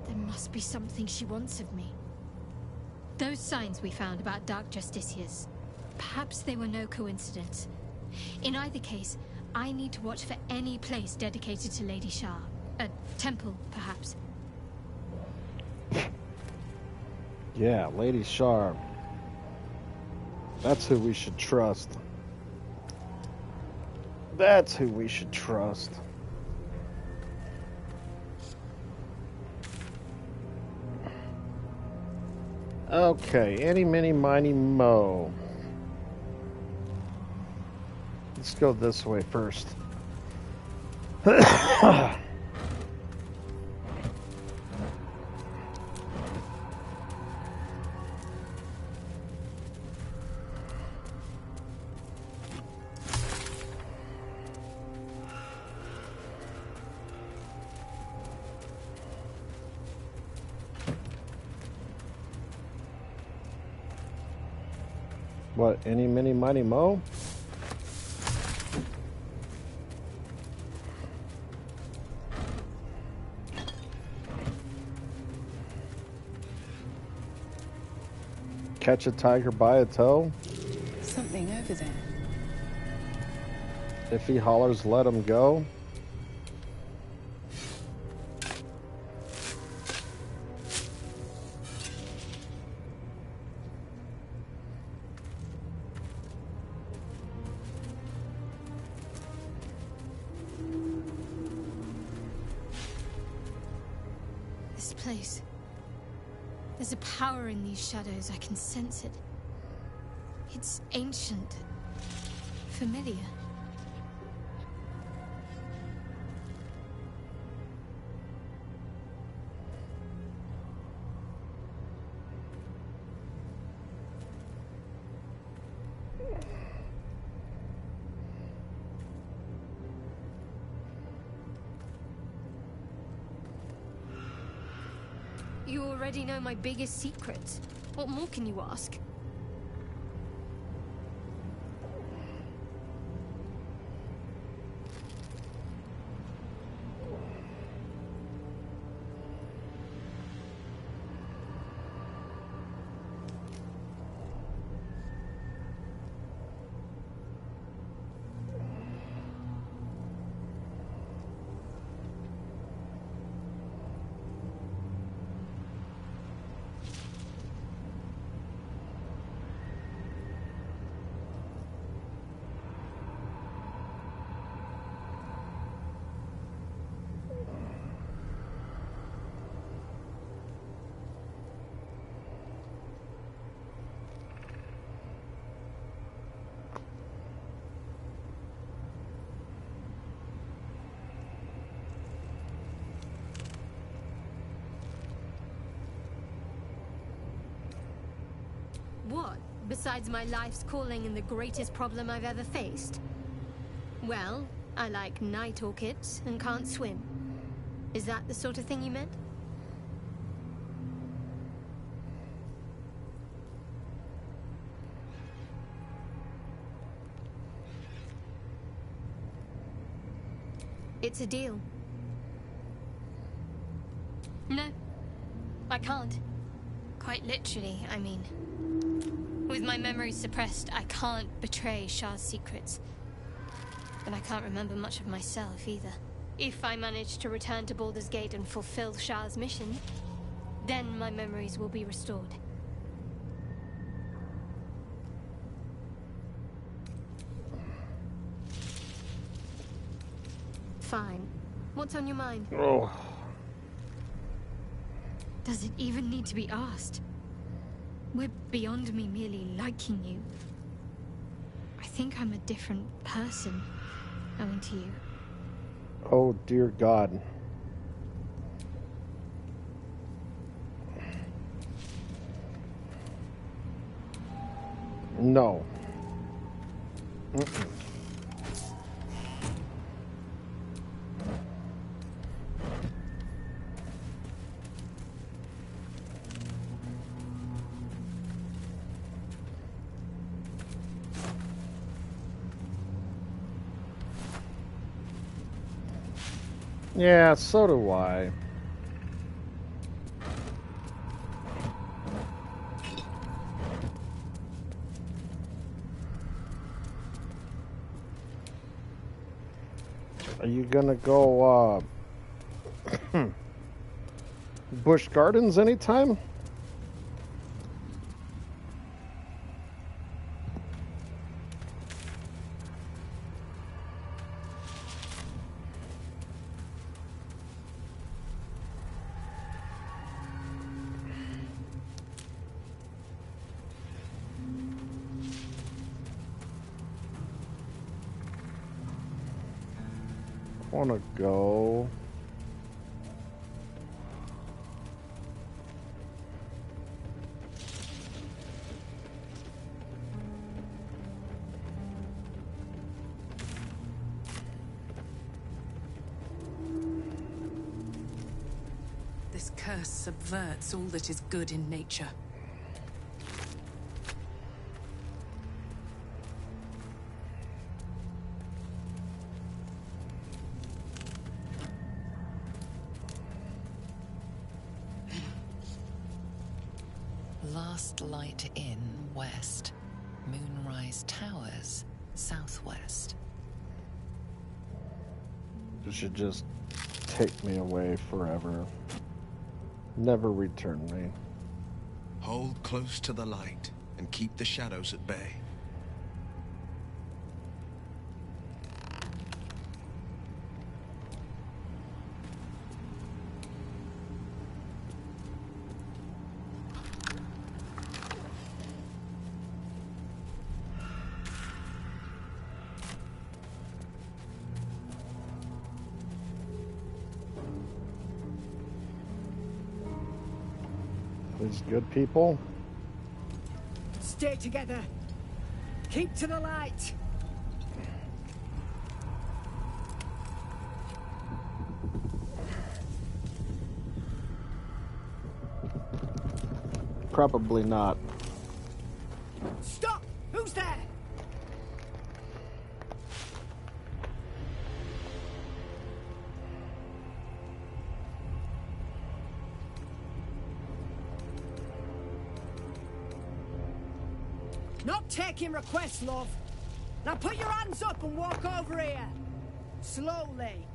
There must be something she wants of me. Those signs we found about Dark Justiciars, perhaps they were no coincidence. In either case, I need to watch for any place dedicated to Lady Shar. A temple, perhaps. Yeah, Lady Shar. That's who we should trust. That's who we should trust. Okay, any, mini, miny, mo. Let's go this way first. What, any, mini, miny, mo? Catch a tiger by a toe? Something over there. If he hollers, let him go. This place. There's a power in these shadows. I can sense it. It's ancient. Familiar. You already know my biggest secret. What more can you ask? What, besides my life's calling and the greatest problem I've ever faced? Well, I like night orchids and can't swim. Is that the sort of thing you meant? It's a deal. No, I can't. Quite literally, I mean. With my memory suppressed, I can't betray Shar's secrets. But I can't remember much of myself either. If I manage to return to Baldur's Gate and fulfill Shar's mission, then my memories will be restored. Fine. What's on your mind? Oh. Does it even need to be asked? We're beyond me merely liking you. I think I'm a different person, owing to you. Oh, dear God. No. Mm-mm. Yeah, so do I. Are you gonna go, Busch Gardens anytime? Wanna go? This curse subverts all that is good in nature. Last Light Inn, west. Moonrise Towers, southwest. This should just take me away forever. Never return me. Hold close to the light and keep the shadows at bay. These good people. Stay together. Keep to the light. Probably not. Stop! Who's there? Not taking requests, love. Now put your hands up and walk over here. Slowly.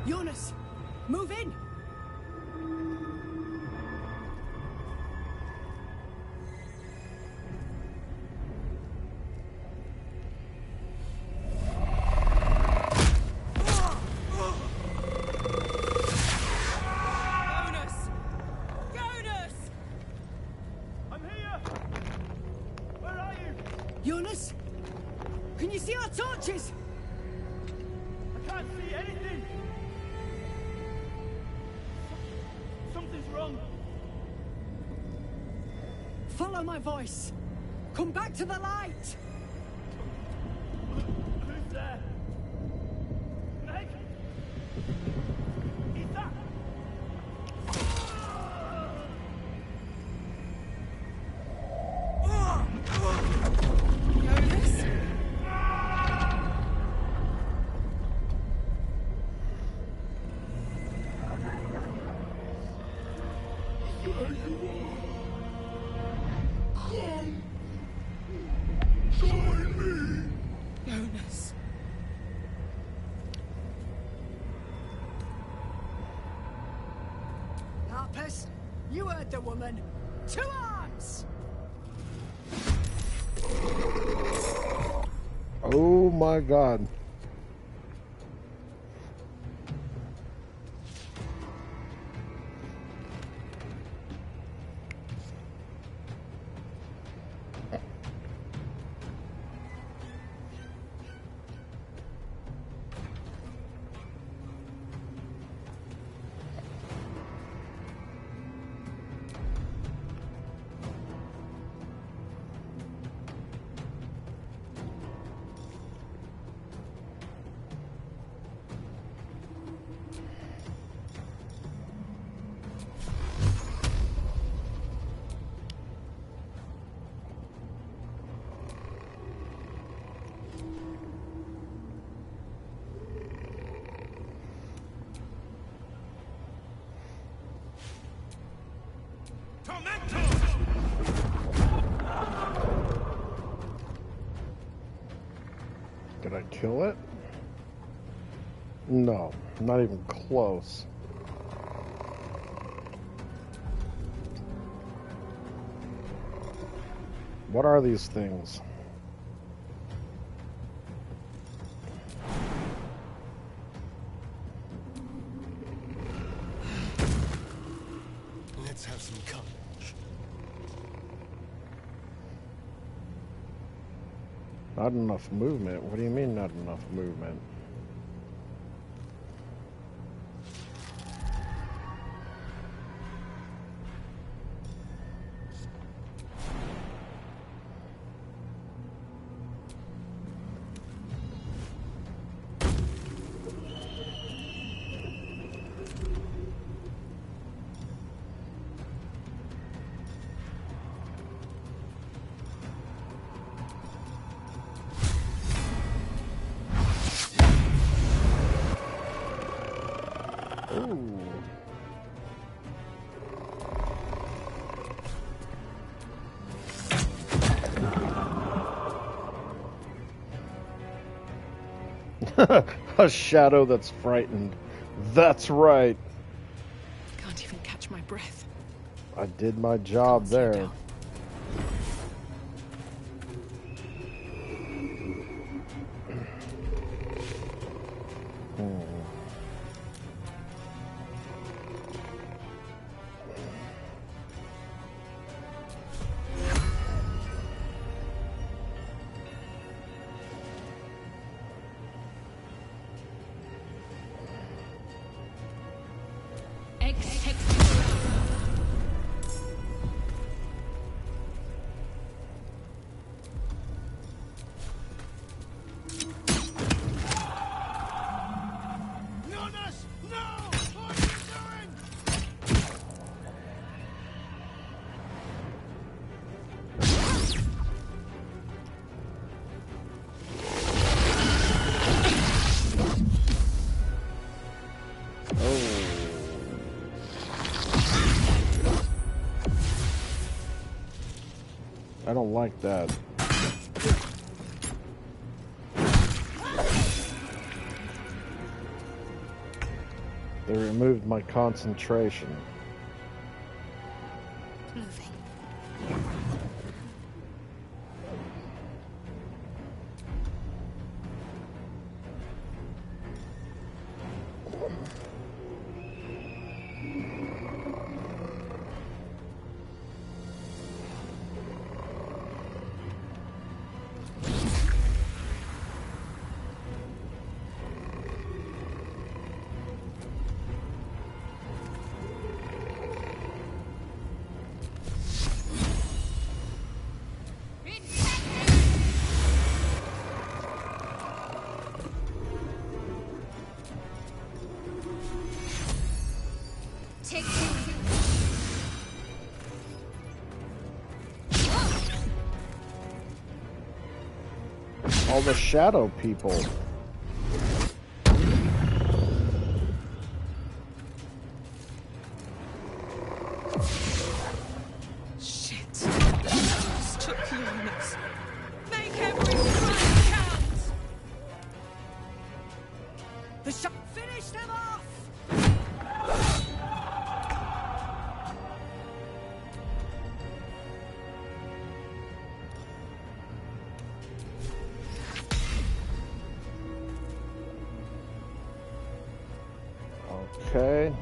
Jonas, move in. Jonas? Can you see our torches? I can't see anything! Something's wrong. Follow my voice. Come back to the light. Who's there? Meg? Is that? Jonas. Harpers, you heard the woman. To arms! Oh my God. kill it? No, not even close. What are these things? Let's have some courage. Not enough movement? What do you mean not enough movement? A shadow that's frightened. That's right. Can't even catch my breath. I did my job there. I don't like that. They removed my concentration. Moving. All the shadow people. Shit. Just took Luminous. Make every strike count! The shot. Finish them off! Okay.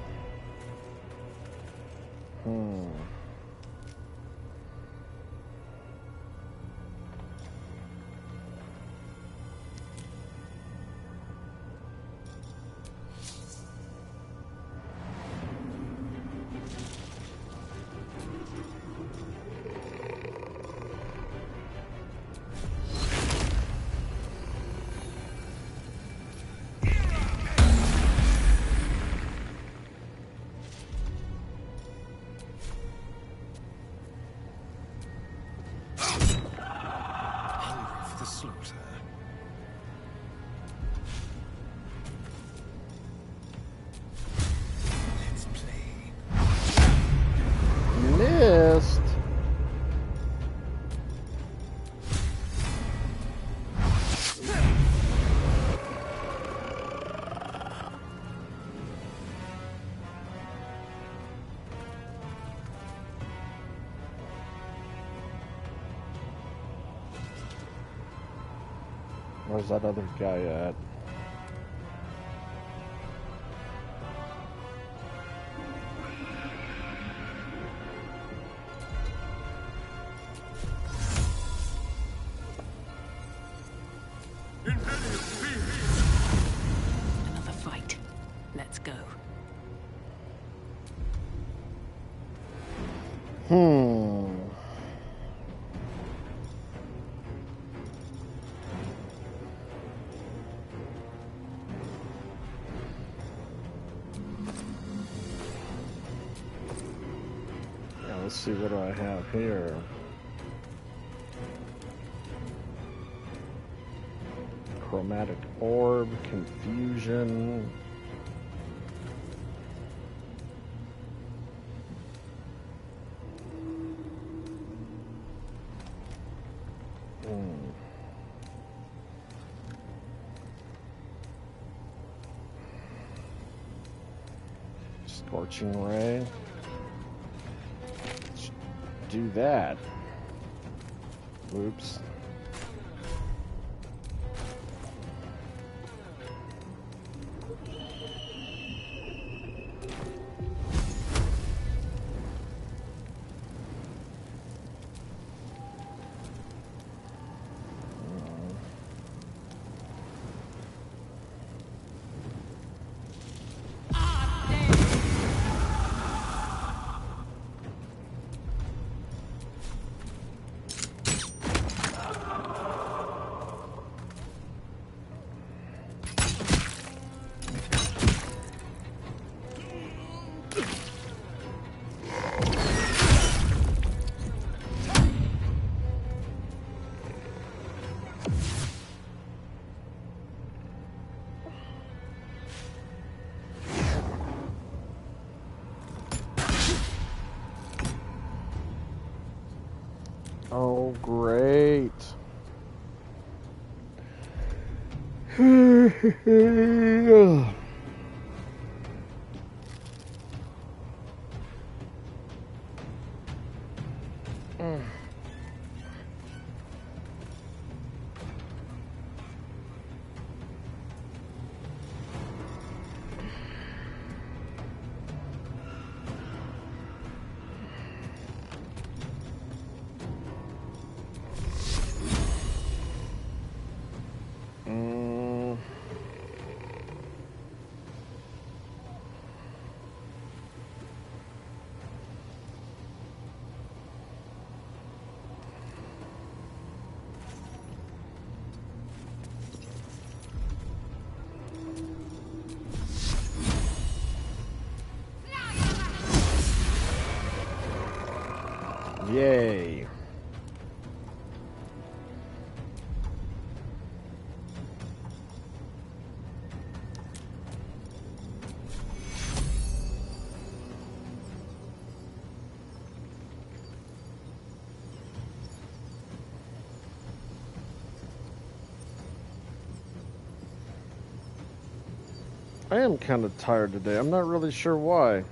Where's that other guy at? Another fight. Let's go. Yeah, let's see what do I have here. Chromatic orb, confusion. Scorching ray. Let's do that. Oops. Oh, great. Yay. I am kind of tired today. I'm not really sure why.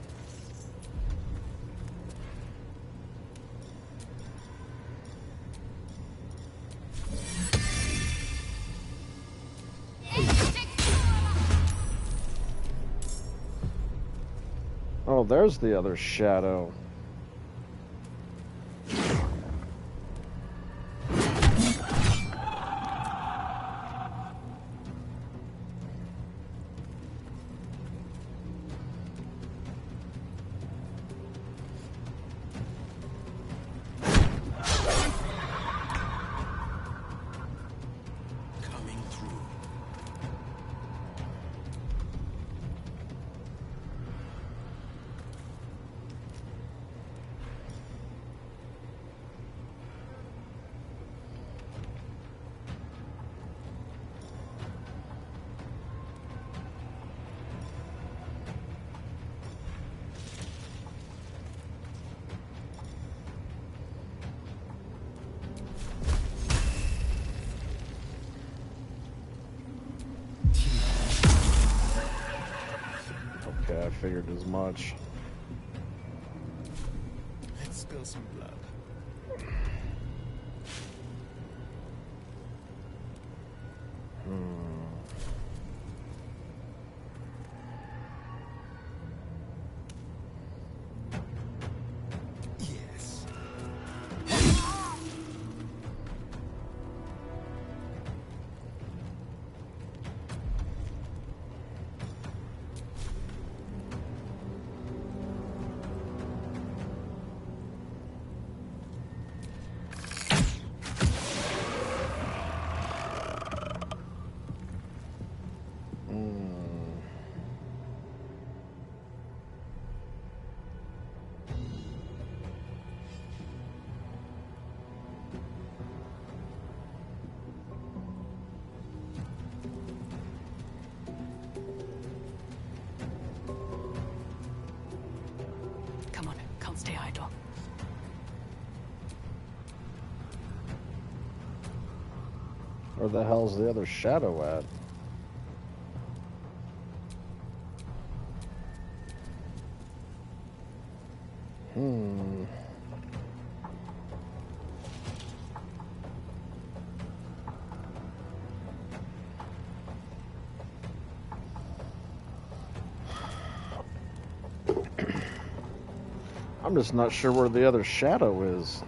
Oh, there's the other shadow. Okay, I figured as much. Let's spill some blood. Yes. Come on, can't stay idle. Where the hell's the other shadow at? I'm just not sure where the other shadow is.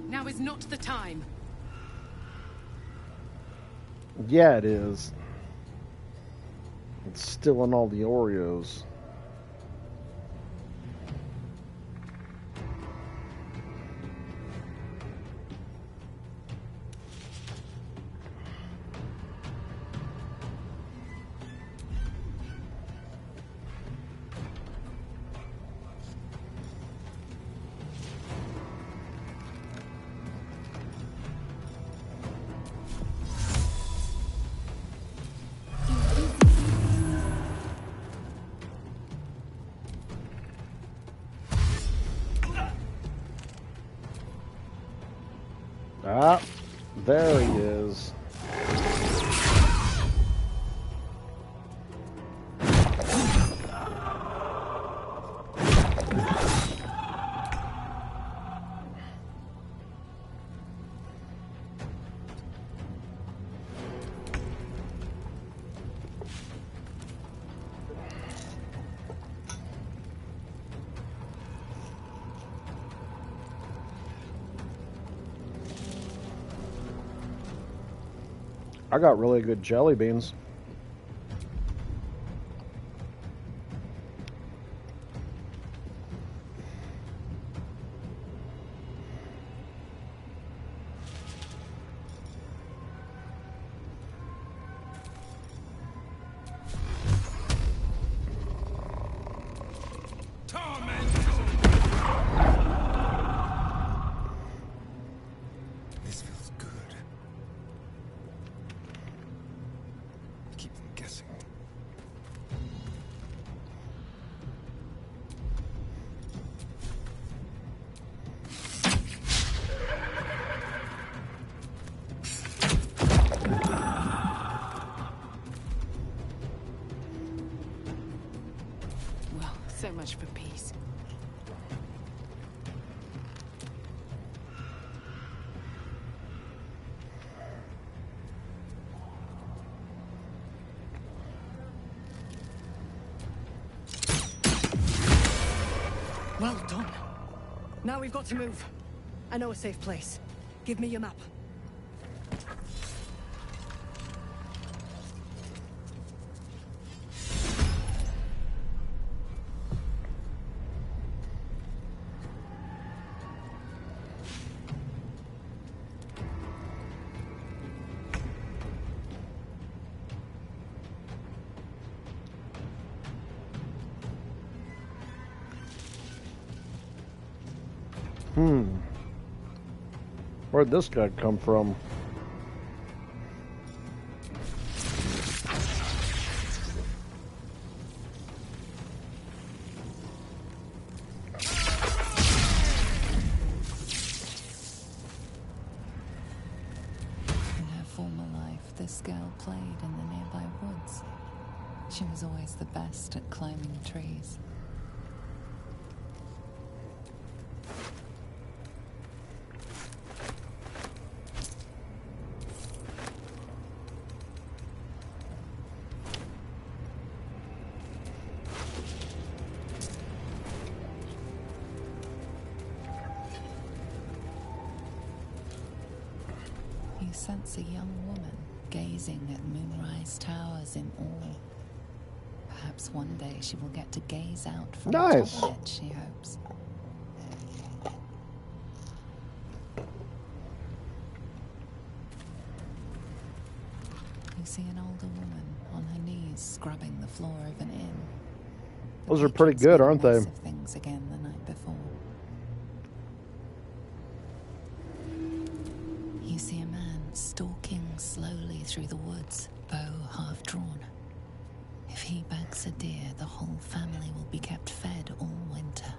Now is not the time. Yeah, it is. It's still in all the Oreos. Ah, there he is. I got really good jelly beans. This feels good. Keep them guessing. Well, so much for peace. Well done. Now we've got to move. I know a safe place. Give me your map. Where'd this guy come from? In her former life, this girl played in the nearby woods. She was always the best at climbing trees. You sense a young woman gazing at Moonrise Towers in awe. Perhaps one day she will get to gaze out from the Nice. top of it, she hopes. You see an older woman on her knees scrubbing the floor of an inn. The Those are pretty patrons good, made a aren't they? mess of things again the night before. You see a man stalking slowly through the woods, bow half drawn. If he bags a deer, the whole family will be kept fed all winter.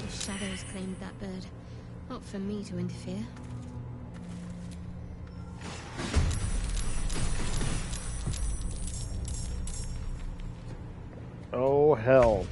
Shadows claimed that bird. Not for me to interfere. Oh, hell.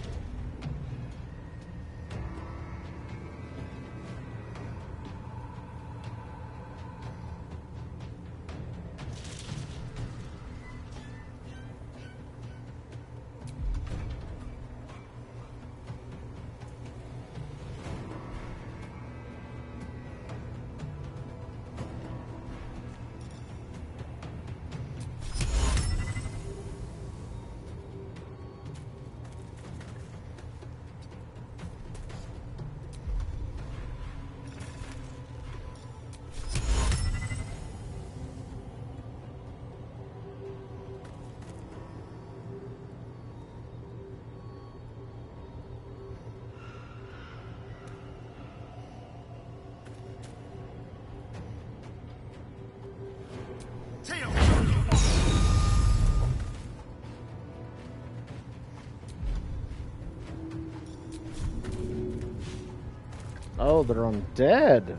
Oh, they're undead.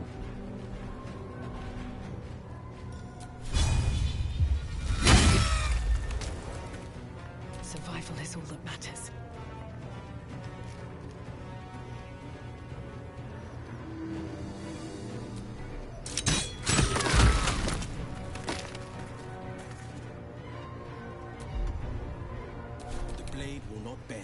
Survival is all that matters. The blade will not bend.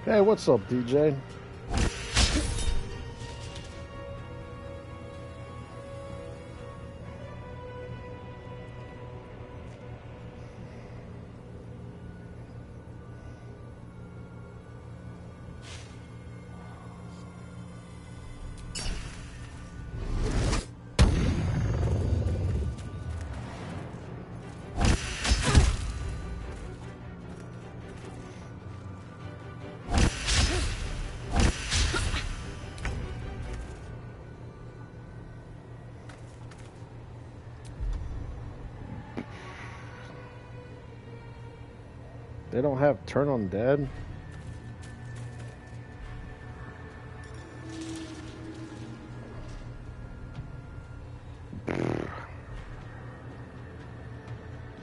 Hey, what's up, DJ? They don't have turn undead?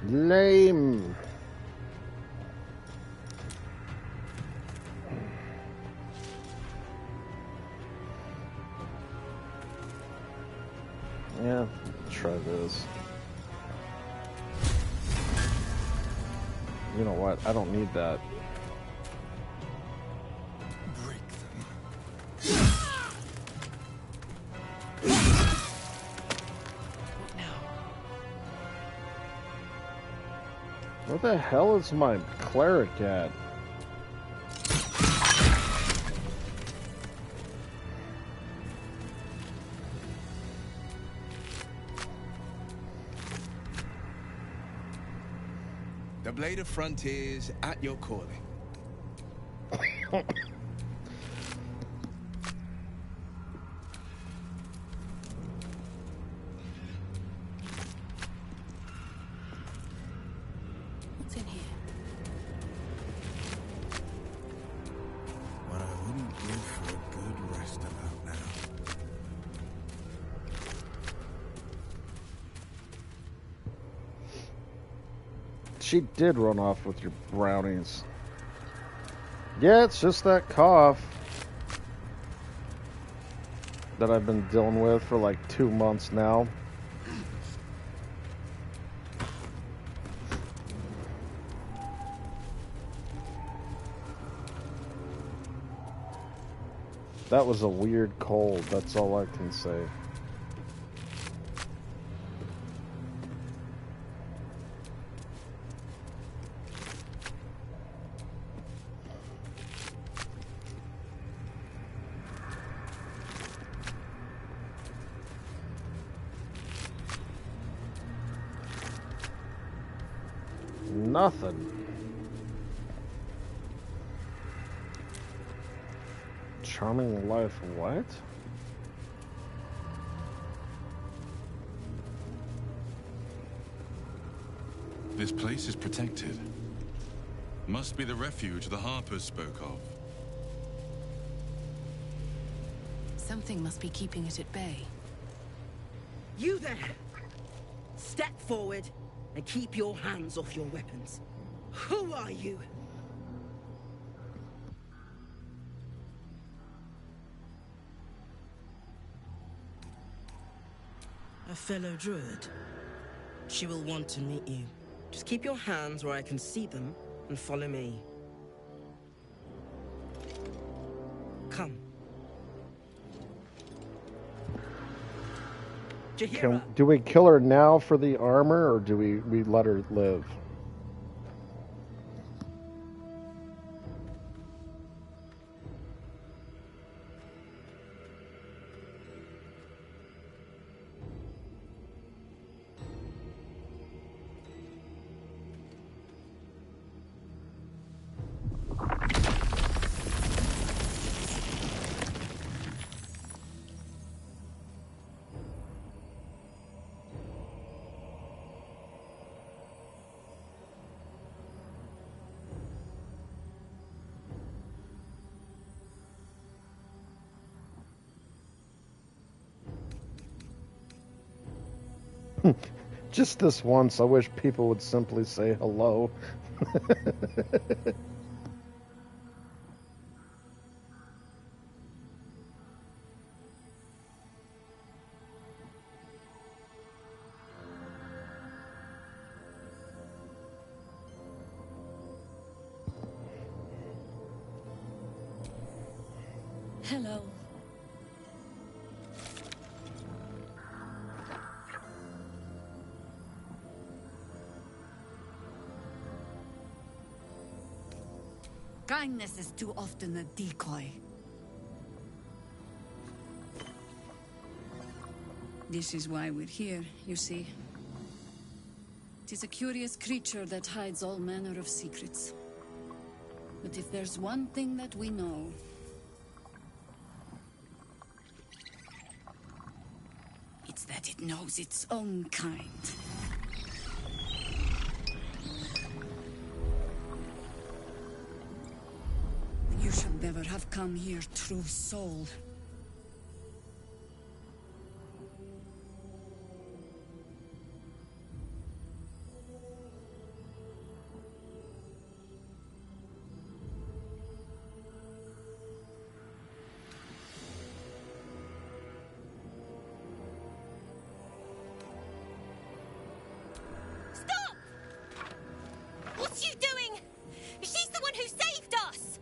Lame. Yeah, try this. You know what? I don't need that. Break them. What now? Where the hell is my cleric at? The Blade of Frontiers at your calling. What's in here? What I wouldn't give for a good rest about now. She did run off with your brownies. Yeah, it's just that cough that I've been dealing with for like 2 months now. That was a weird cold, that's all I can say. Nothing. Charming life, what? This place is protected. Must be the refuge the Harpers spoke of. Something must be keeping it at bay. You there! Step forward and keep your hands off your weapons. Who are you? A fellow druid. She will want to meet you. Just keep your hands where I can see them and follow me. Come. Do we kill her now for the armor, or do we let her live? Just this once, I wish people would simply say hello. Hello. Kindness is too often a decoy. This is why we're here, you see. It is a curious creature that hides all manner of secrets. But if there's one thing that we know, it's that it knows its own kind. should never have come here, true soul. Stop! What's you doing? She's the one who saved us!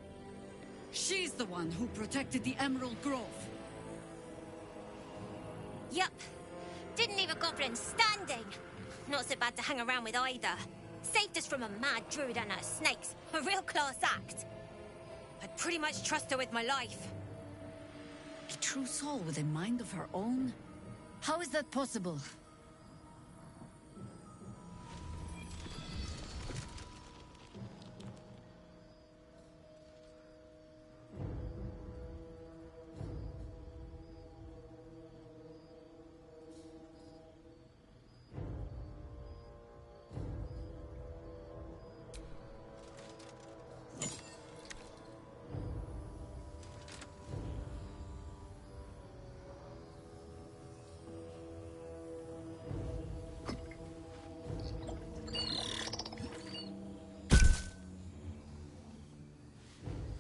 She's the one who protected the Emerald Grove. Yup. Didn't leave a goblin standing. Not so bad to hang around with either. Saved us from a mad druid and her snakes. A real class act. I'd pretty much trust her with my life. A true soul with a mind of her own? How is that possible?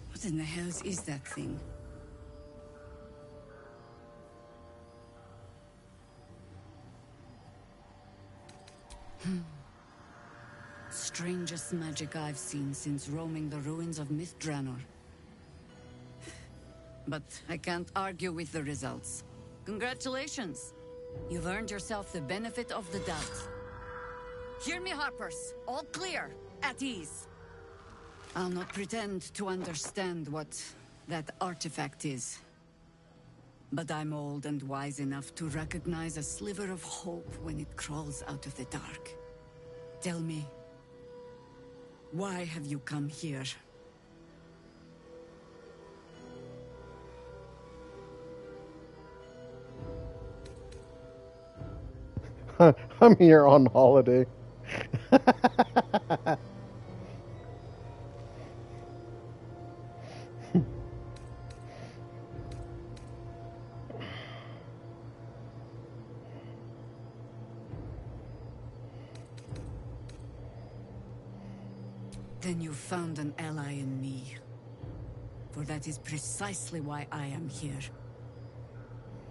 What in the hells is that thing? Strangest magic I've seen since roaming the ruins of Mythdraenor. But I can't argue with the results. Congratulations! You've earned yourself the benefit of the doubt. Hear me, Harpers. All clear. At ease. I'll not pretend to understand what that artifact is. But I'm old and wise enough to recognize a sliver of hope when it crawls out of the dark. Tell me, why have you come here? I'm here on holiday. Then you found an ally in me. For that is precisely why I am here.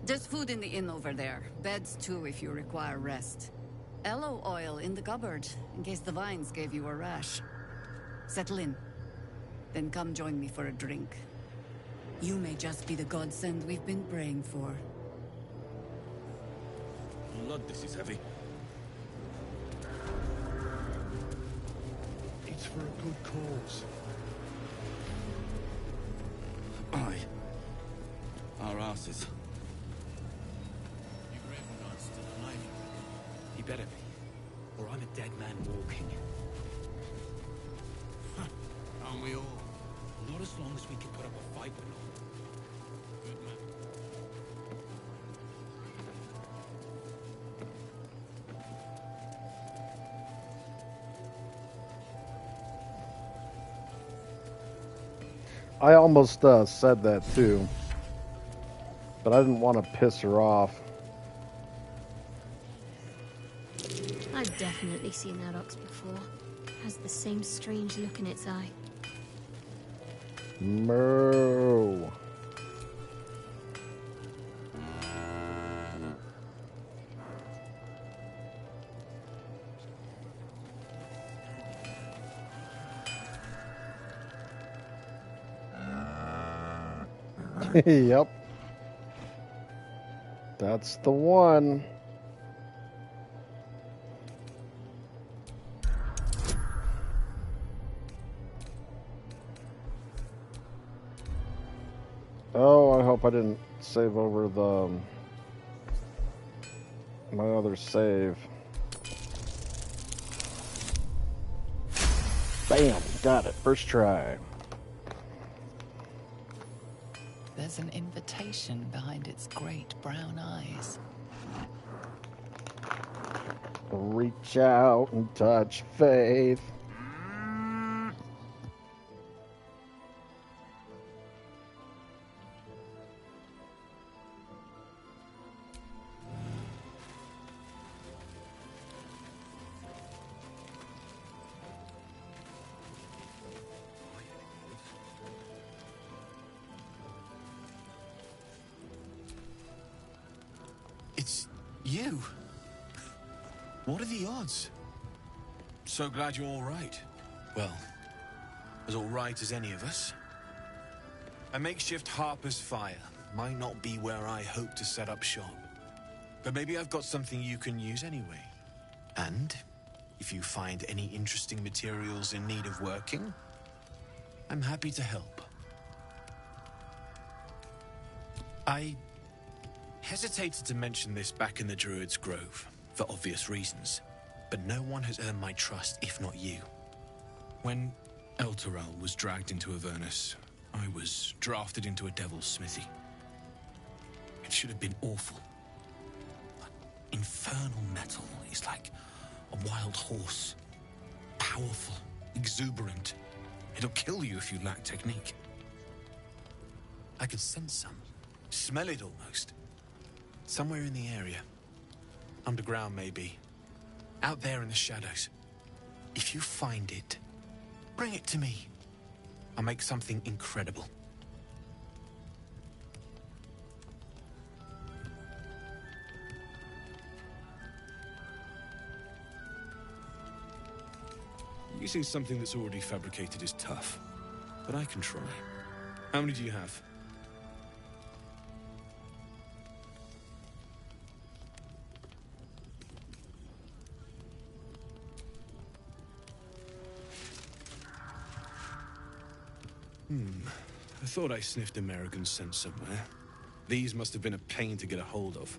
There's food in the inn over there. Beds too if you require rest. Aloe oil in the cupboard, in case the vines gave you a rash. Settle in. Then come join me for a drink. You may just be the godsend we've been praying for. Lord, this is heavy. It's for a good cause. Aye. Our asses. You Ravenguard's still alive, you reckon? He better be, or I'm a dead man walking. Aren't we all? Not as long as we can put up a fight, but not. Good man. I almost said that too, but I didn't want to piss her off. I've definitely seen that ox before. Has the same strange look in its eye. Moo. Yep. That's the one. Oh, I hope I didn't save over the my other save. Bam, got it. First try. There's an invitation behind its great brown eyes. Reach out and touch faith. You? What are the odds? So glad you're all right. Well, as all right as any of us. A makeshift Harper's Fire might not be where I hope to set up shop. But maybe I've got something you can use anyway. And if you find any interesting materials in need of working, I'm happy to help. I hesitated to mention this back in the Druid's Grove, for obvious reasons, but no one has earned my trust if not you. When Elturel was dragged into Avernus, I was drafted into a devil's smithy. It should have been awful. But infernal metal is like a wild horse. Powerful, exuberant. It'll kill you if you lack technique. I could sense some. Smell it almost. Somewhere in the area. Underground, maybe. Out there in the shadows. If you find it, bring it to me. I'll make something incredible. Using something that's already fabricated is tough, but I can try. How many do you have? I thought I sniffed American scent somewhere. These must have been a pain to get a hold of.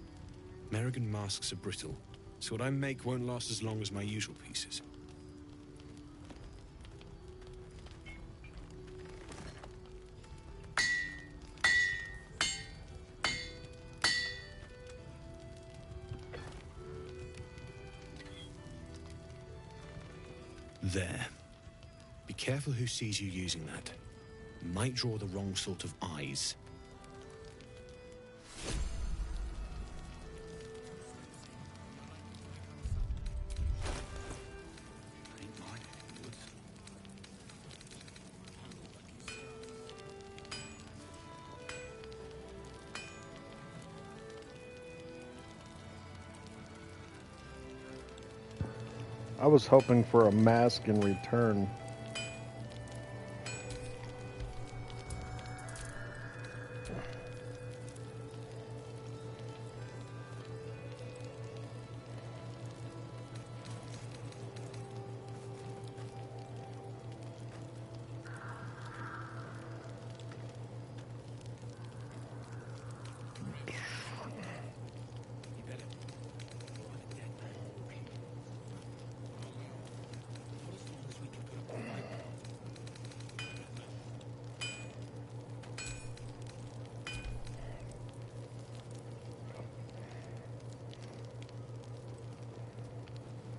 American masks are brittle, so what I make won't last as long as my usual pieces. There. Be careful who sees you using that. Might draw the wrong sort of eyes. I was hoping for a mask in return.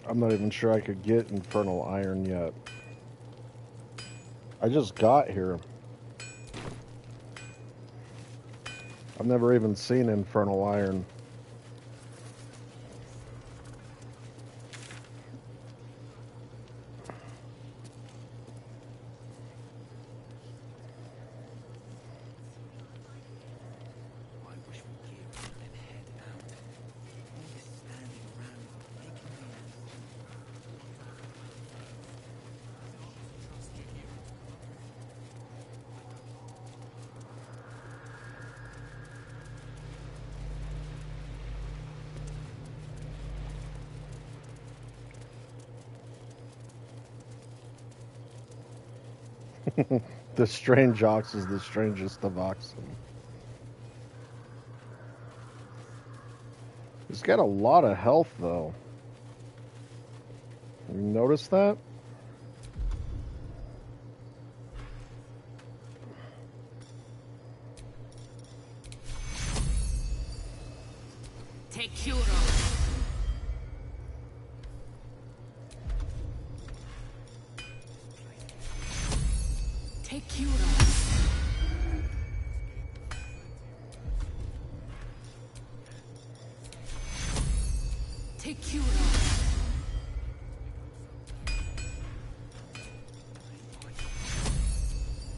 I'm not even sure I could get Infernal Iron yet. I just got here. I've never even seen Infernal Iron. The strange ox is the strangest of oxen. He's got a lot of health, though. You notice that? Take Hero. Take Hero. Take Hero.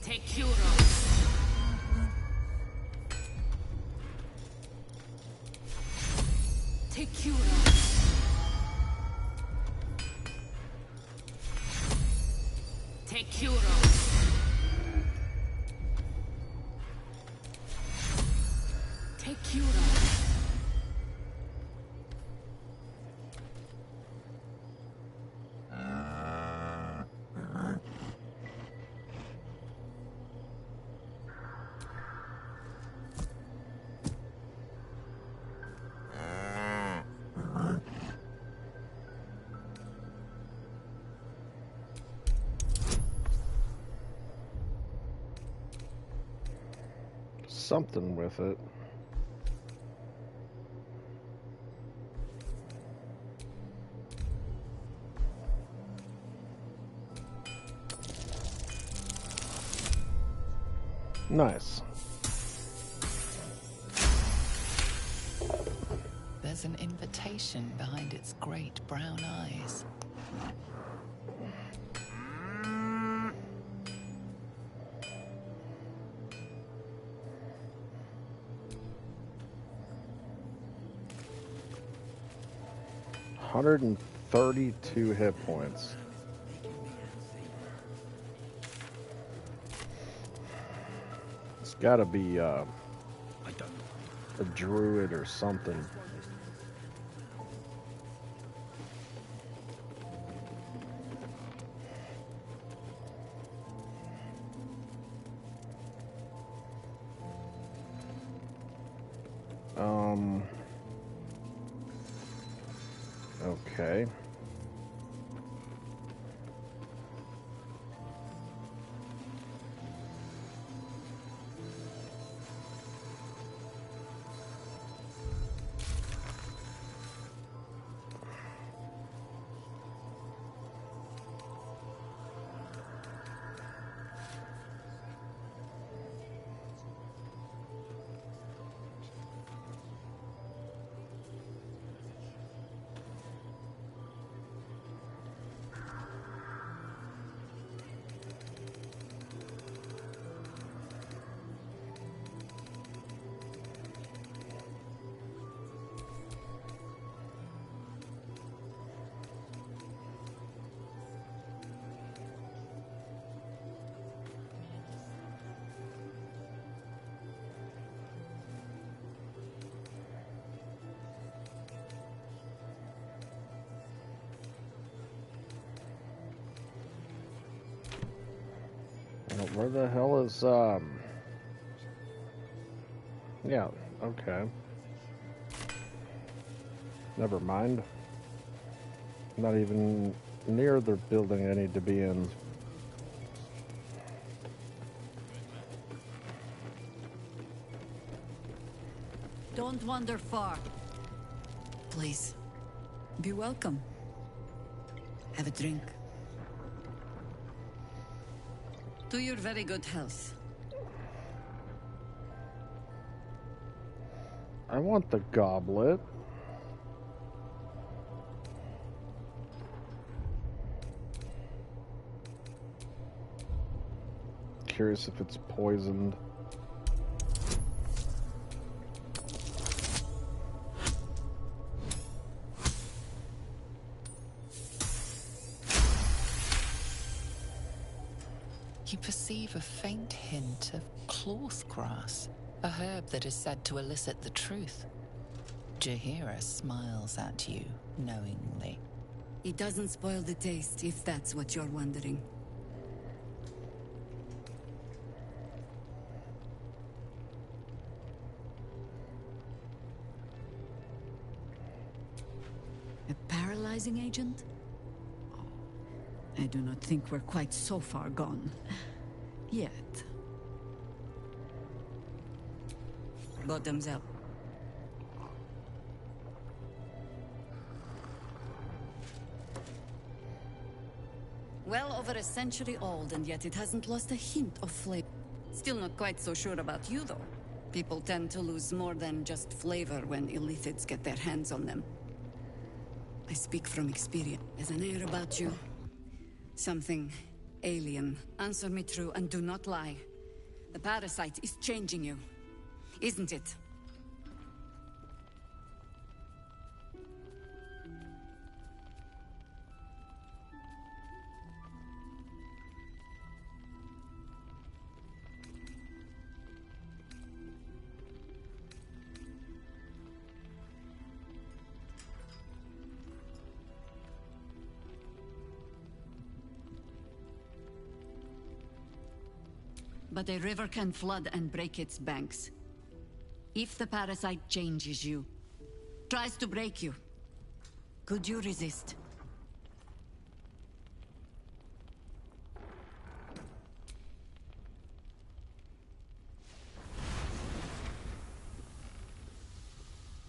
Take Hero. Take Hero. Take Hero. Take Hero. Something with it. Nice. There's an invitation behind its great brown eyes. $132 hit points. It's gotta be a druid or something. Okay. Where the hell is, yeah, okay. Never mind. Not even near the building I need to be in. Don't wander far. Please, be welcome. Have a drink. To your very good health. I want the goblet. Curious if it's poisoned. You perceive a faint hint of cloth grass, a herb that is said to elicit the truth. Jahira smiles at you knowingly. It doesn't spoil the taste, if that's what you're wondering. A paralyzing agent? I do not think we're quite so far gone. Yet. Bottoms up. Well over a century old, and yet it hasn't lost a hint of flavor. Still not quite so sure about you, though. People tend to lose more than just flavor when illithids get their hands on them. I speak from experience. There's an air about you. Something alien. Answer me true and do not lie. The parasite is changing you, isn't it? but a river can flood and break its banks. If the parasite changes you, tries to break you, could you resist?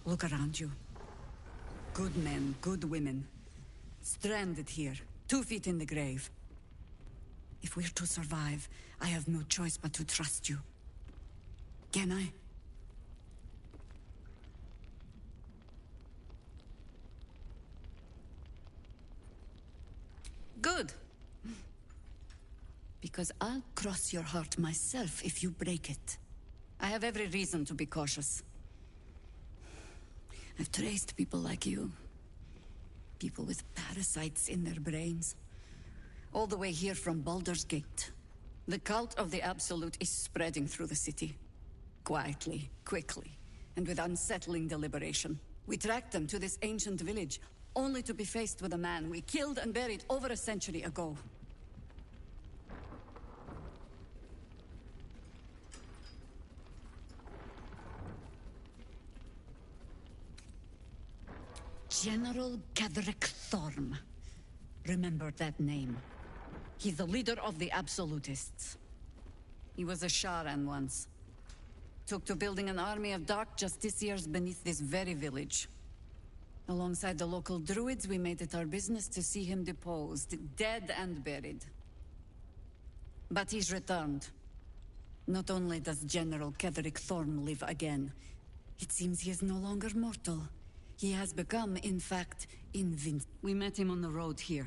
Look around you. Good men, good women. Stranded here, 2 feet in the grave. If we're to survive, I have no choice but to trust you. Can I? Good. Because I'll cross your heart myself if you break it. I have every reason to be cautious. I've traced people like you. People with parasites in their brains. All the way here from Baldur's Gate. The cult of the Absolute is spreading through the city. Quietly, quickly, and with unsettling deliberation. We tracked them to this ancient village, only to be faced with a man we killed and buried over a century ago. General Gadrick Thorm. Remember that name. He's the leader of the Absolutists. He was a Sharan once. Took to building an army of dark justiciars beneath this very village. Alongside the local druids, we made it our business to see him deposed, dead and buried. But he's returned. Not only does General Gadrick Thorm live again, it seems he is no longer mortal. He has become, in fact, invincible. We met him on the road here,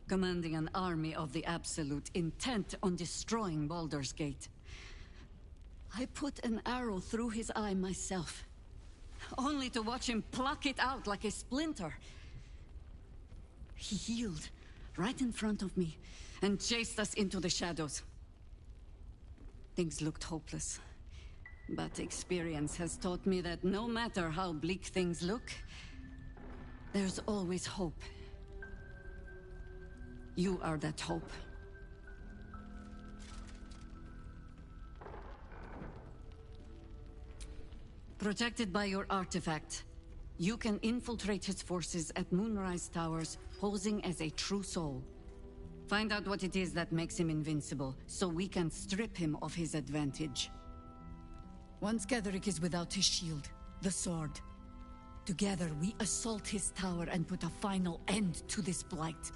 commanding an army of the Absolute, intent on destroying Baldur's Gate. I put an arrow through his eye myself, only to watch him pluck it out like a splinter. He healed right in front of me and chased us into the shadows. Things looked hopeless. But experience has taught me that no matter how bleak things look, there's always hope. You are that hope. Protected by your artifact, you can infiltrate his forces at Moonrise Towers, posing as a true soul. Find out what it is that makes him invincible, so we can strip him of his advantage. Once Gadrick is without his shield, the sword, together we assault his tower and put a final end to this blight.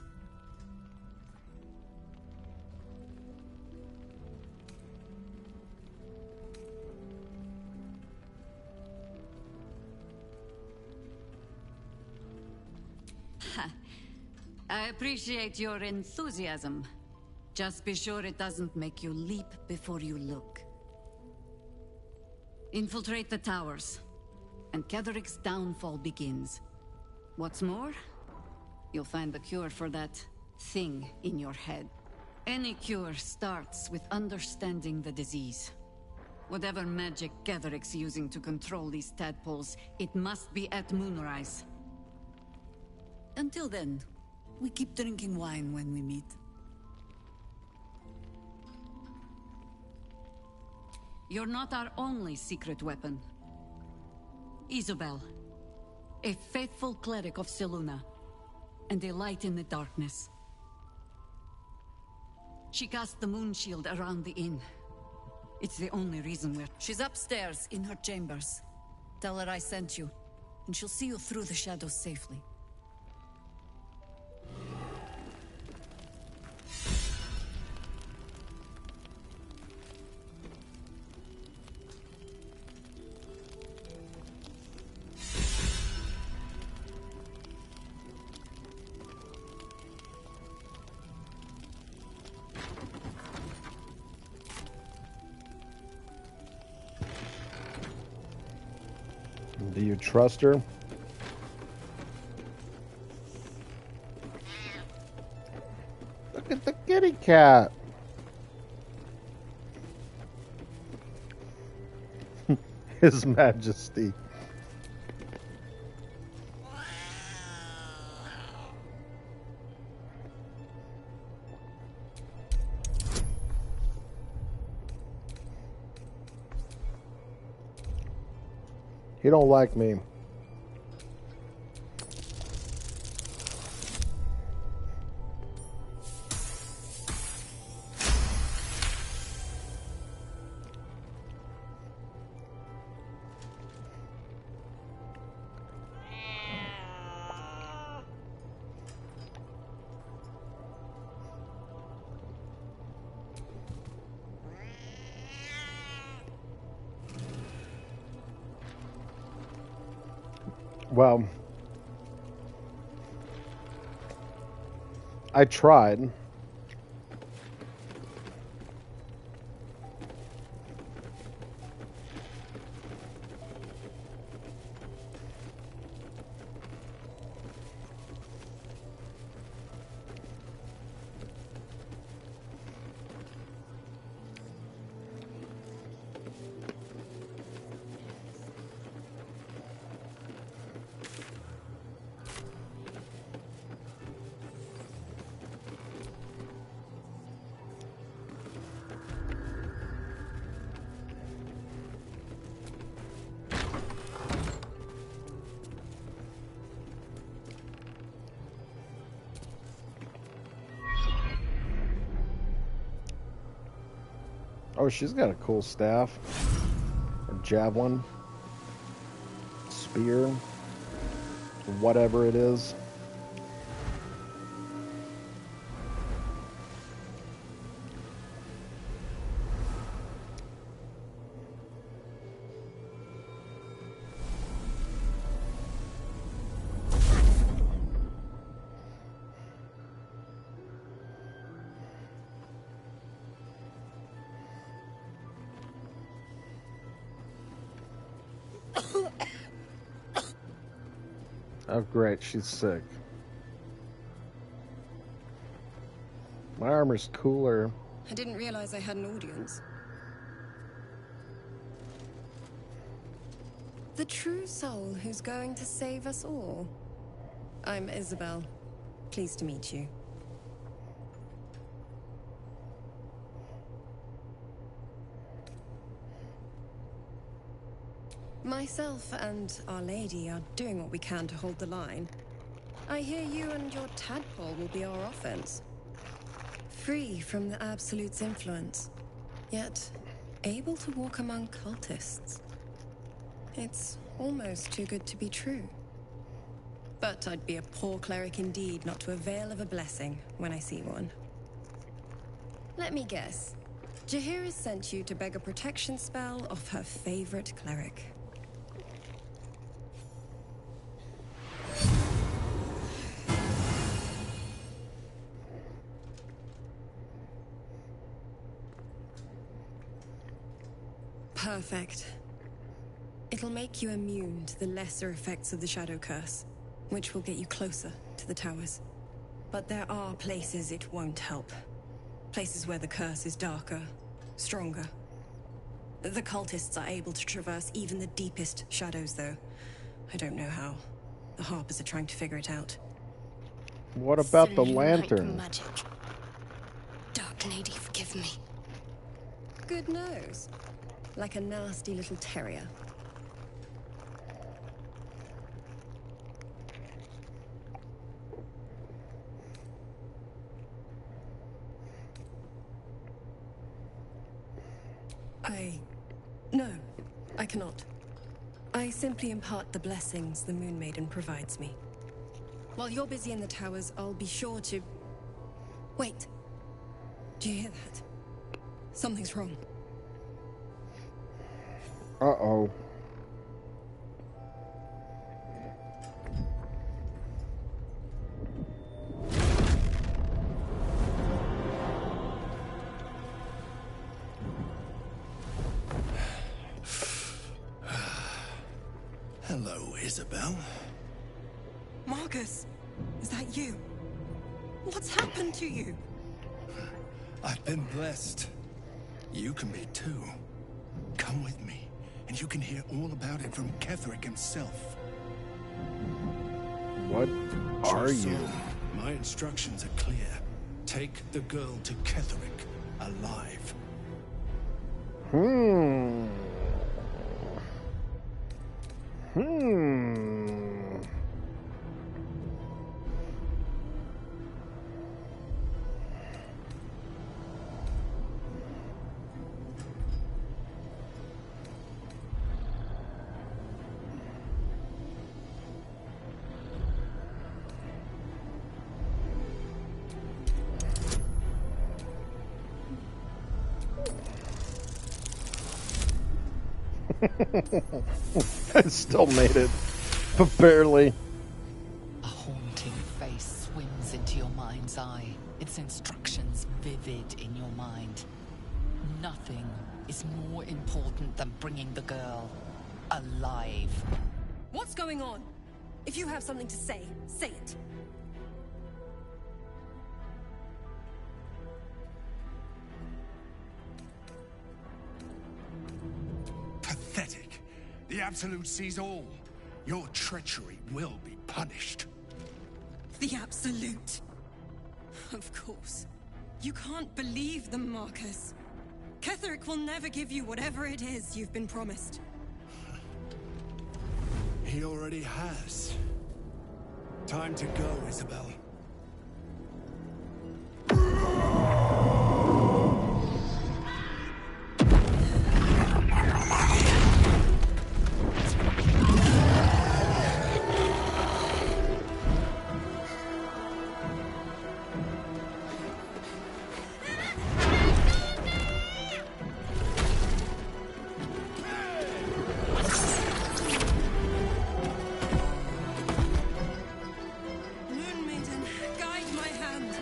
I appreciate your enthusiasm. Just be sure it doesn't make you leap before you look. Infiltrate the towers, and Gadrick's downfall begins. What's more, you'll find the cure for that thing in your head. Any cure starts with understanding the disease. Whatever magic Gadrick's using to control these tadpoles, it must be at Moonrise. Until then, we keep drinking wine when we meet. You're not our only secret weapon. Isobel, a faithful cleric of Selûne, and a light in the darkness. She cast the moon shield around the inn. It's the only reason we're... She's upstairs in her chambers. Tell her I sent you, and she'll see you through the shadows safely. Do you trust her? Look at the kitty cat. His Majesty. He don't like me. Well, I tried. Oh, she's got a cool staff. Or javelin. Spear. Whatever it is. Oh, great. She's sick. My armor's cooler. I didn't realize I had an audience. The true soul who's going to save us all. I'm Isabel. Pleased to meet you. Myself and Our Lady are doing what we can to hold the line. I hear you and your tadpole will be our offense. Free from the Absolute's influence, yet able to walk among cultists. It's almost too good to be true. But I'd be a poor cleric indeed not to avail of a blessing when I see one. Let me guess. Jaheira sent you to beg a protection spell off her favorite cleric. Perfect. It'll make you immune to the lesser effects of the Shadow Curse, which will get you closer to the towers. But there are places it won't help. Places where the curse is darker, stronger. The cultists are able to traverse even the deepest shadows, though. I don't know how. The Harpers are trying to figure it out. What about the Absolute lantern? Magic. Dark Lady, forgive me. Good nose. Like a nasty little terrier. No, I cannot. I simply impart the blessings the Moon Maiden provides me. While you're busy in the towers, I'll be sure to... Wait. Do you hear that? Something's wrong. Uh-oh. Hello, Isabel. Marcus, is that you? What's happened to you? I've been blessed. You can be too. Come with me, and you can hear all about it from Ketherick himself. What are you? My instructions are clear. Take the girl to Ketherick, alive. I still made it, but barely. A haunting face swims into your mind's eye, its instructions vivid in your mind. Nothing is more important than bringing the girl alive. What's going on? If you have something to say, say it. Pathetic. The Absolute sees all. Your treachery will be punished. The Absolute. Of course. You can't believe them, Marcus. Ketherick will never give you whatever it is you've been promised. He already has. Time to go, Isabel. Moon Maiden, guide my hand.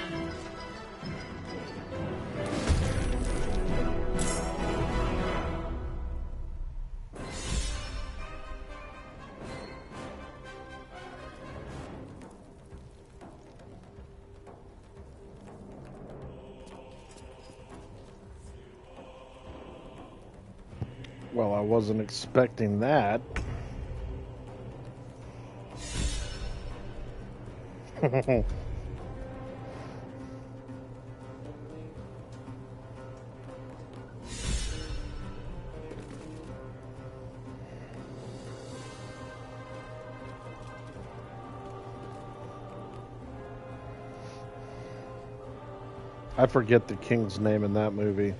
Well, I wasn't expecting that. I forget the king's name in that movie.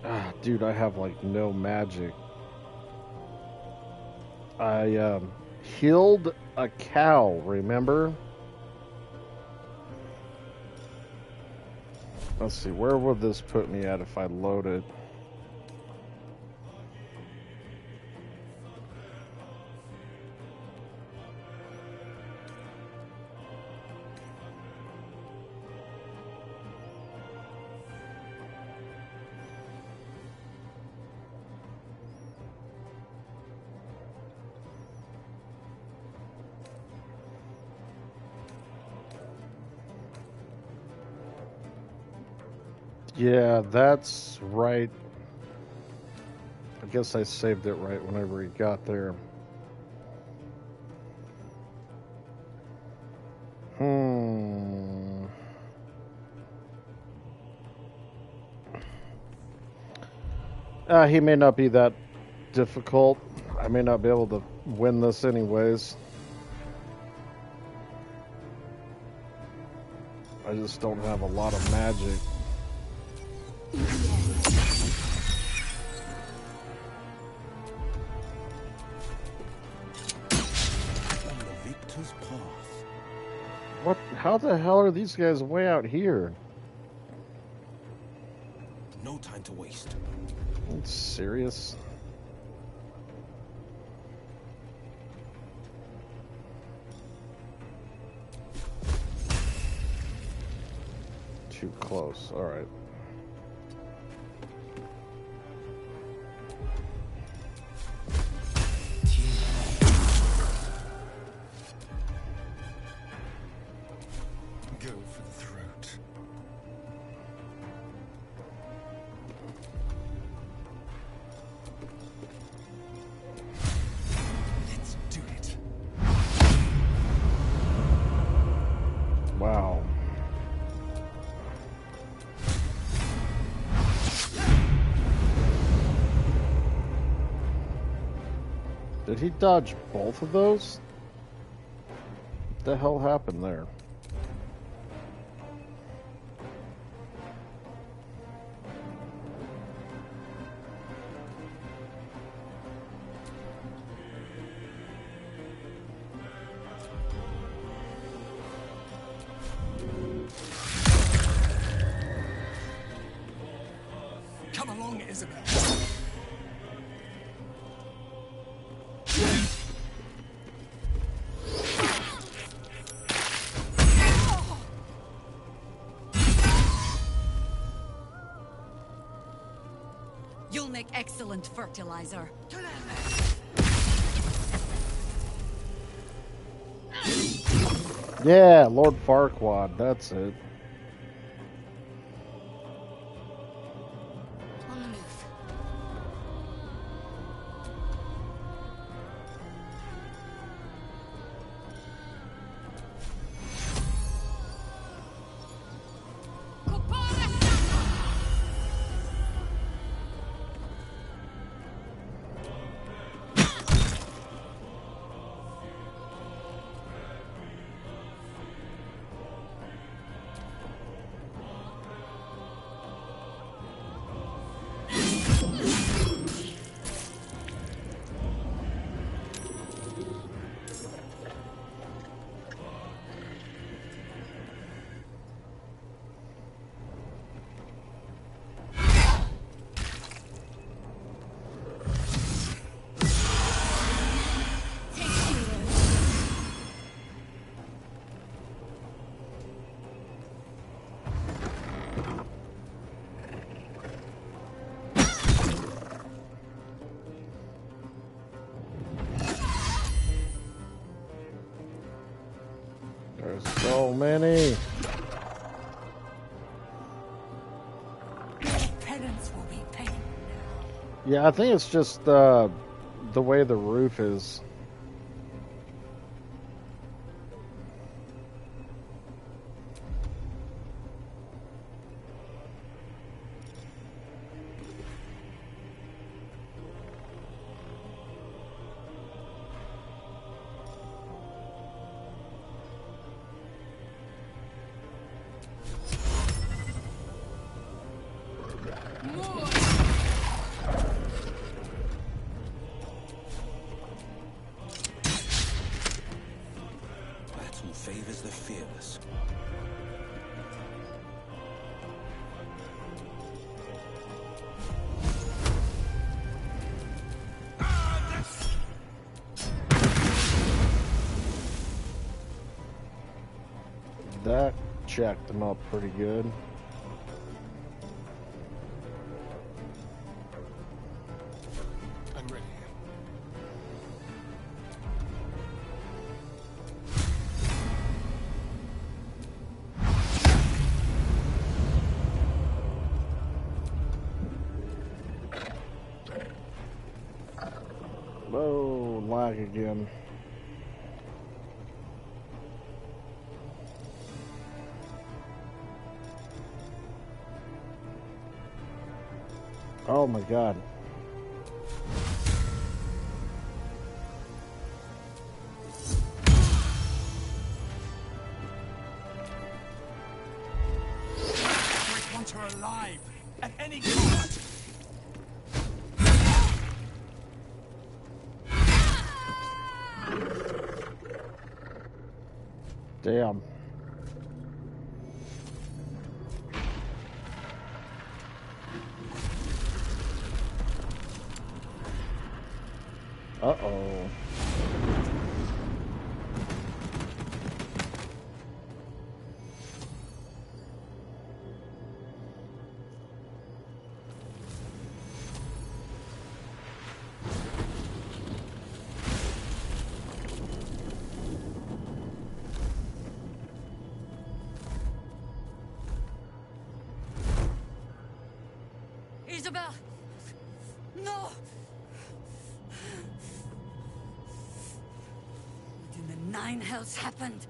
Ah, dude, I have like no magic. I healed a cow, remember? Let's see, where would this put me at if I load it? Yeah, that's right. I guess I saved it right whenever he got there. He may not be that difficult. I may not be able to win this anyways. I just don't have a lot of magic. On the victor's path. What? How the hell are these guys way out here? No time to waste. Are you serious? Too close. All right. Go for the throat. Let's do it. Wow. Did he dodge both of those? What the hell happened there? along, Isabel. You'll make excellent fertilizer. Yeah, Lord Farquaad, that's it. On the move. There's so many. Penance will be paid. Yeah, I think it's just the way the roof is. Battle favors the fearless. That checked them up pretty good. I'm ready. Whoa, lag again. Oh my god. I want her alive, at any cost. Damn. Uh-oh. Isabel! No! What in the nine hells happened?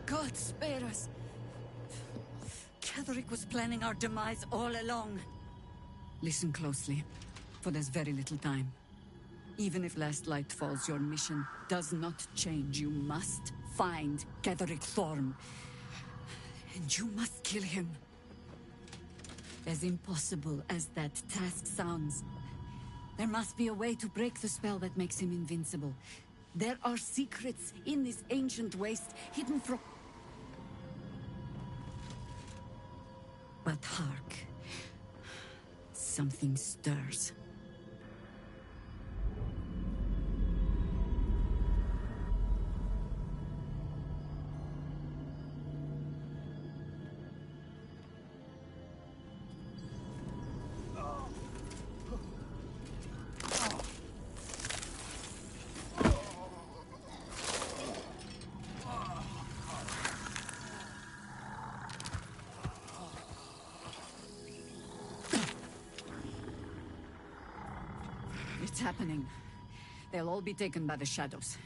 God spare us. Ketheric was planning our demise all along. Listen closely, for there's very little time. Even if Last Light falls, your mission does not change. You must find Ketheric Thorm. And you must kill him. As impossible as that task sounds, there must be a way to break the spell that makes him invincible. There are secrets in this ancient waste hidden from... But hark. Something stirs. It's happening. They'll all be taken by the shadows.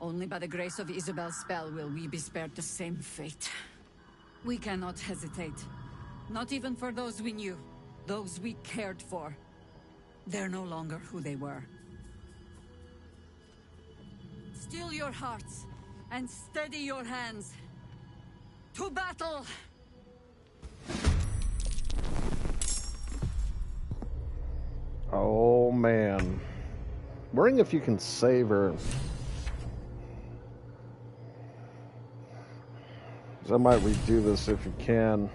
Only by the grace of Isabel's spell will we be spared the same fate. We cannot hesitate. Not even for those we knew. Those we cared for. They're no longer who they were. Steel your hearts and steady your hands. To battle! Oh man. Wondering if you can save her. 'Cause I might redo this if you can.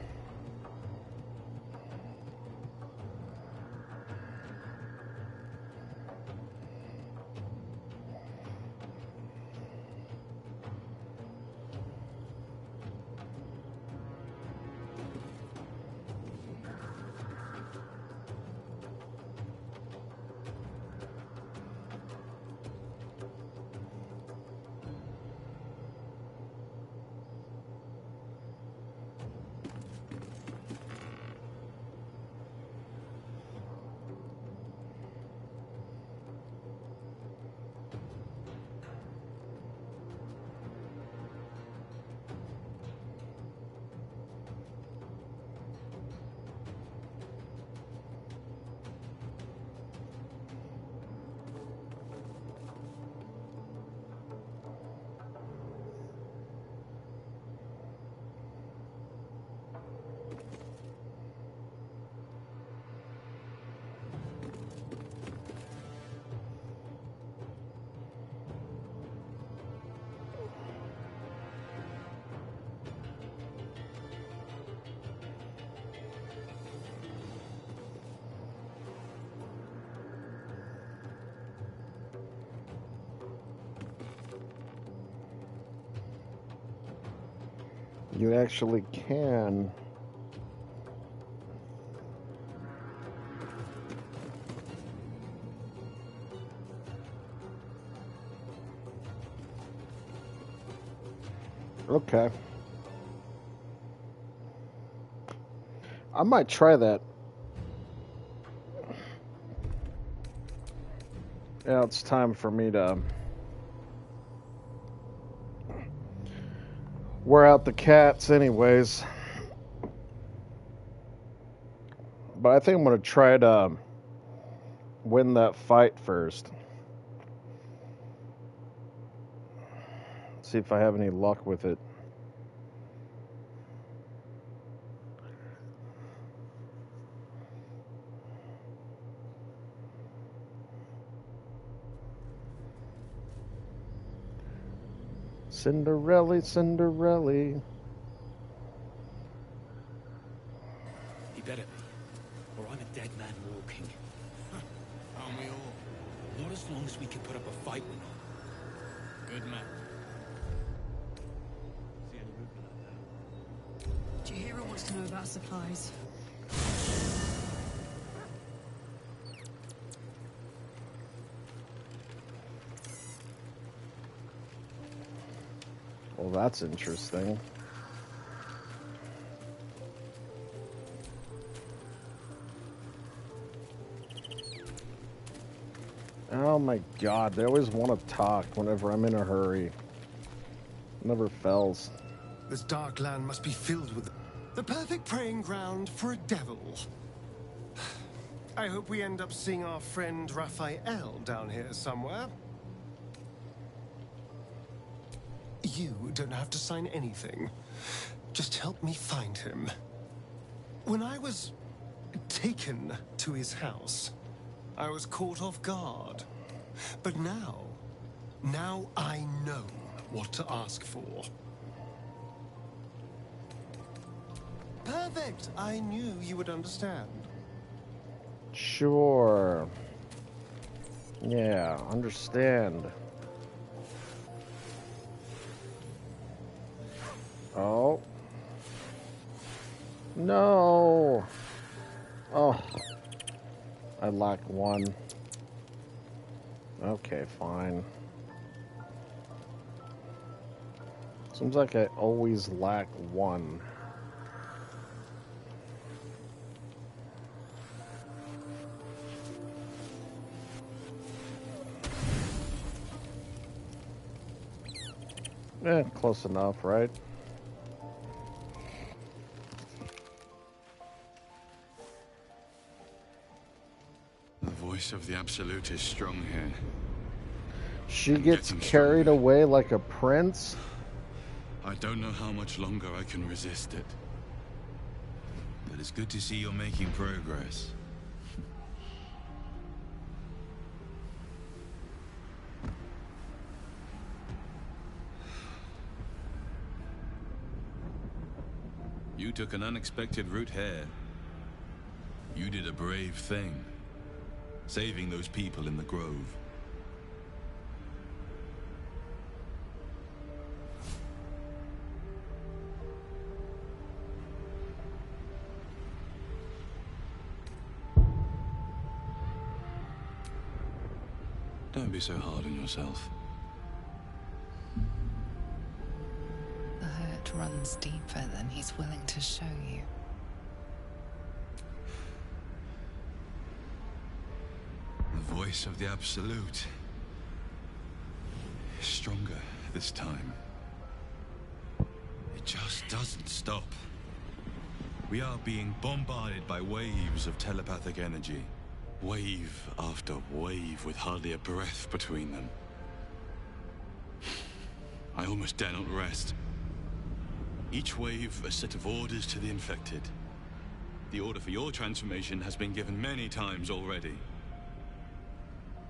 You actually can. Okay. I might try that. Yeah, it's time for me to wear out the cats anyways. But I think I'm going to try to win that fight first. See if I have any luck with it. Cinderella, Cinderella. He better be, or I'm a dead man walking. Aren't we all? Not as long as we can put up a fight with him. Good man. See any movement out there? Chihiro wants to know about supplies. Well, that's interesting. Oh my god, they always want to talk whenever I'm in a hurry. Never fails. This dark land must be filled with the perfect preying ground for a devil. I hope we end up seeing our friend Raphael down here somewhere. You don't have to sign anything. Just help me find him. When I was taken to his house, I was caught off guard. But now, Now I know what to ask for. Perfect! I knew you would understand. Sure. Yeah, understand. Oh. No. Oh. I lack one. Okay, fine. Seems like I always lack one. Close enough, right? The voice of the Absolute is strong here. She gets carried away like a prince? I don't know how much longer I can resist it. But it's good to see you're making progress. You took an unexpected route here. You did a brave thing, saving those people in the grove. Don't be so hard on yourself. The hurt runs deeper than he's willing to show you. The voice of the Absolute is stronger this time. It just doesn't stop. We are being bombarded by waves of telepathic energy. Wave after wave with hardly a breath between them. I almost dare not rest. Each wave a set of orders to the infected. The order for your transformation has been given many times already.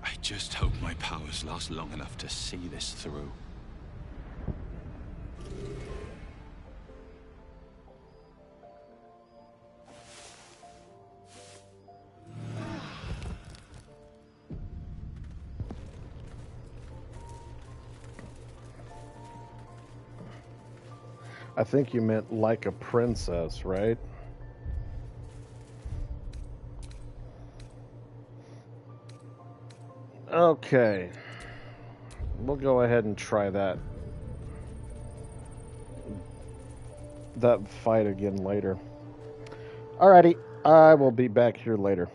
I just hope my powers last long enough to see this through. I think you meant like a princess, right? Okay. We'll go ahead and try that fight again later. Alrighty, I will be back here later.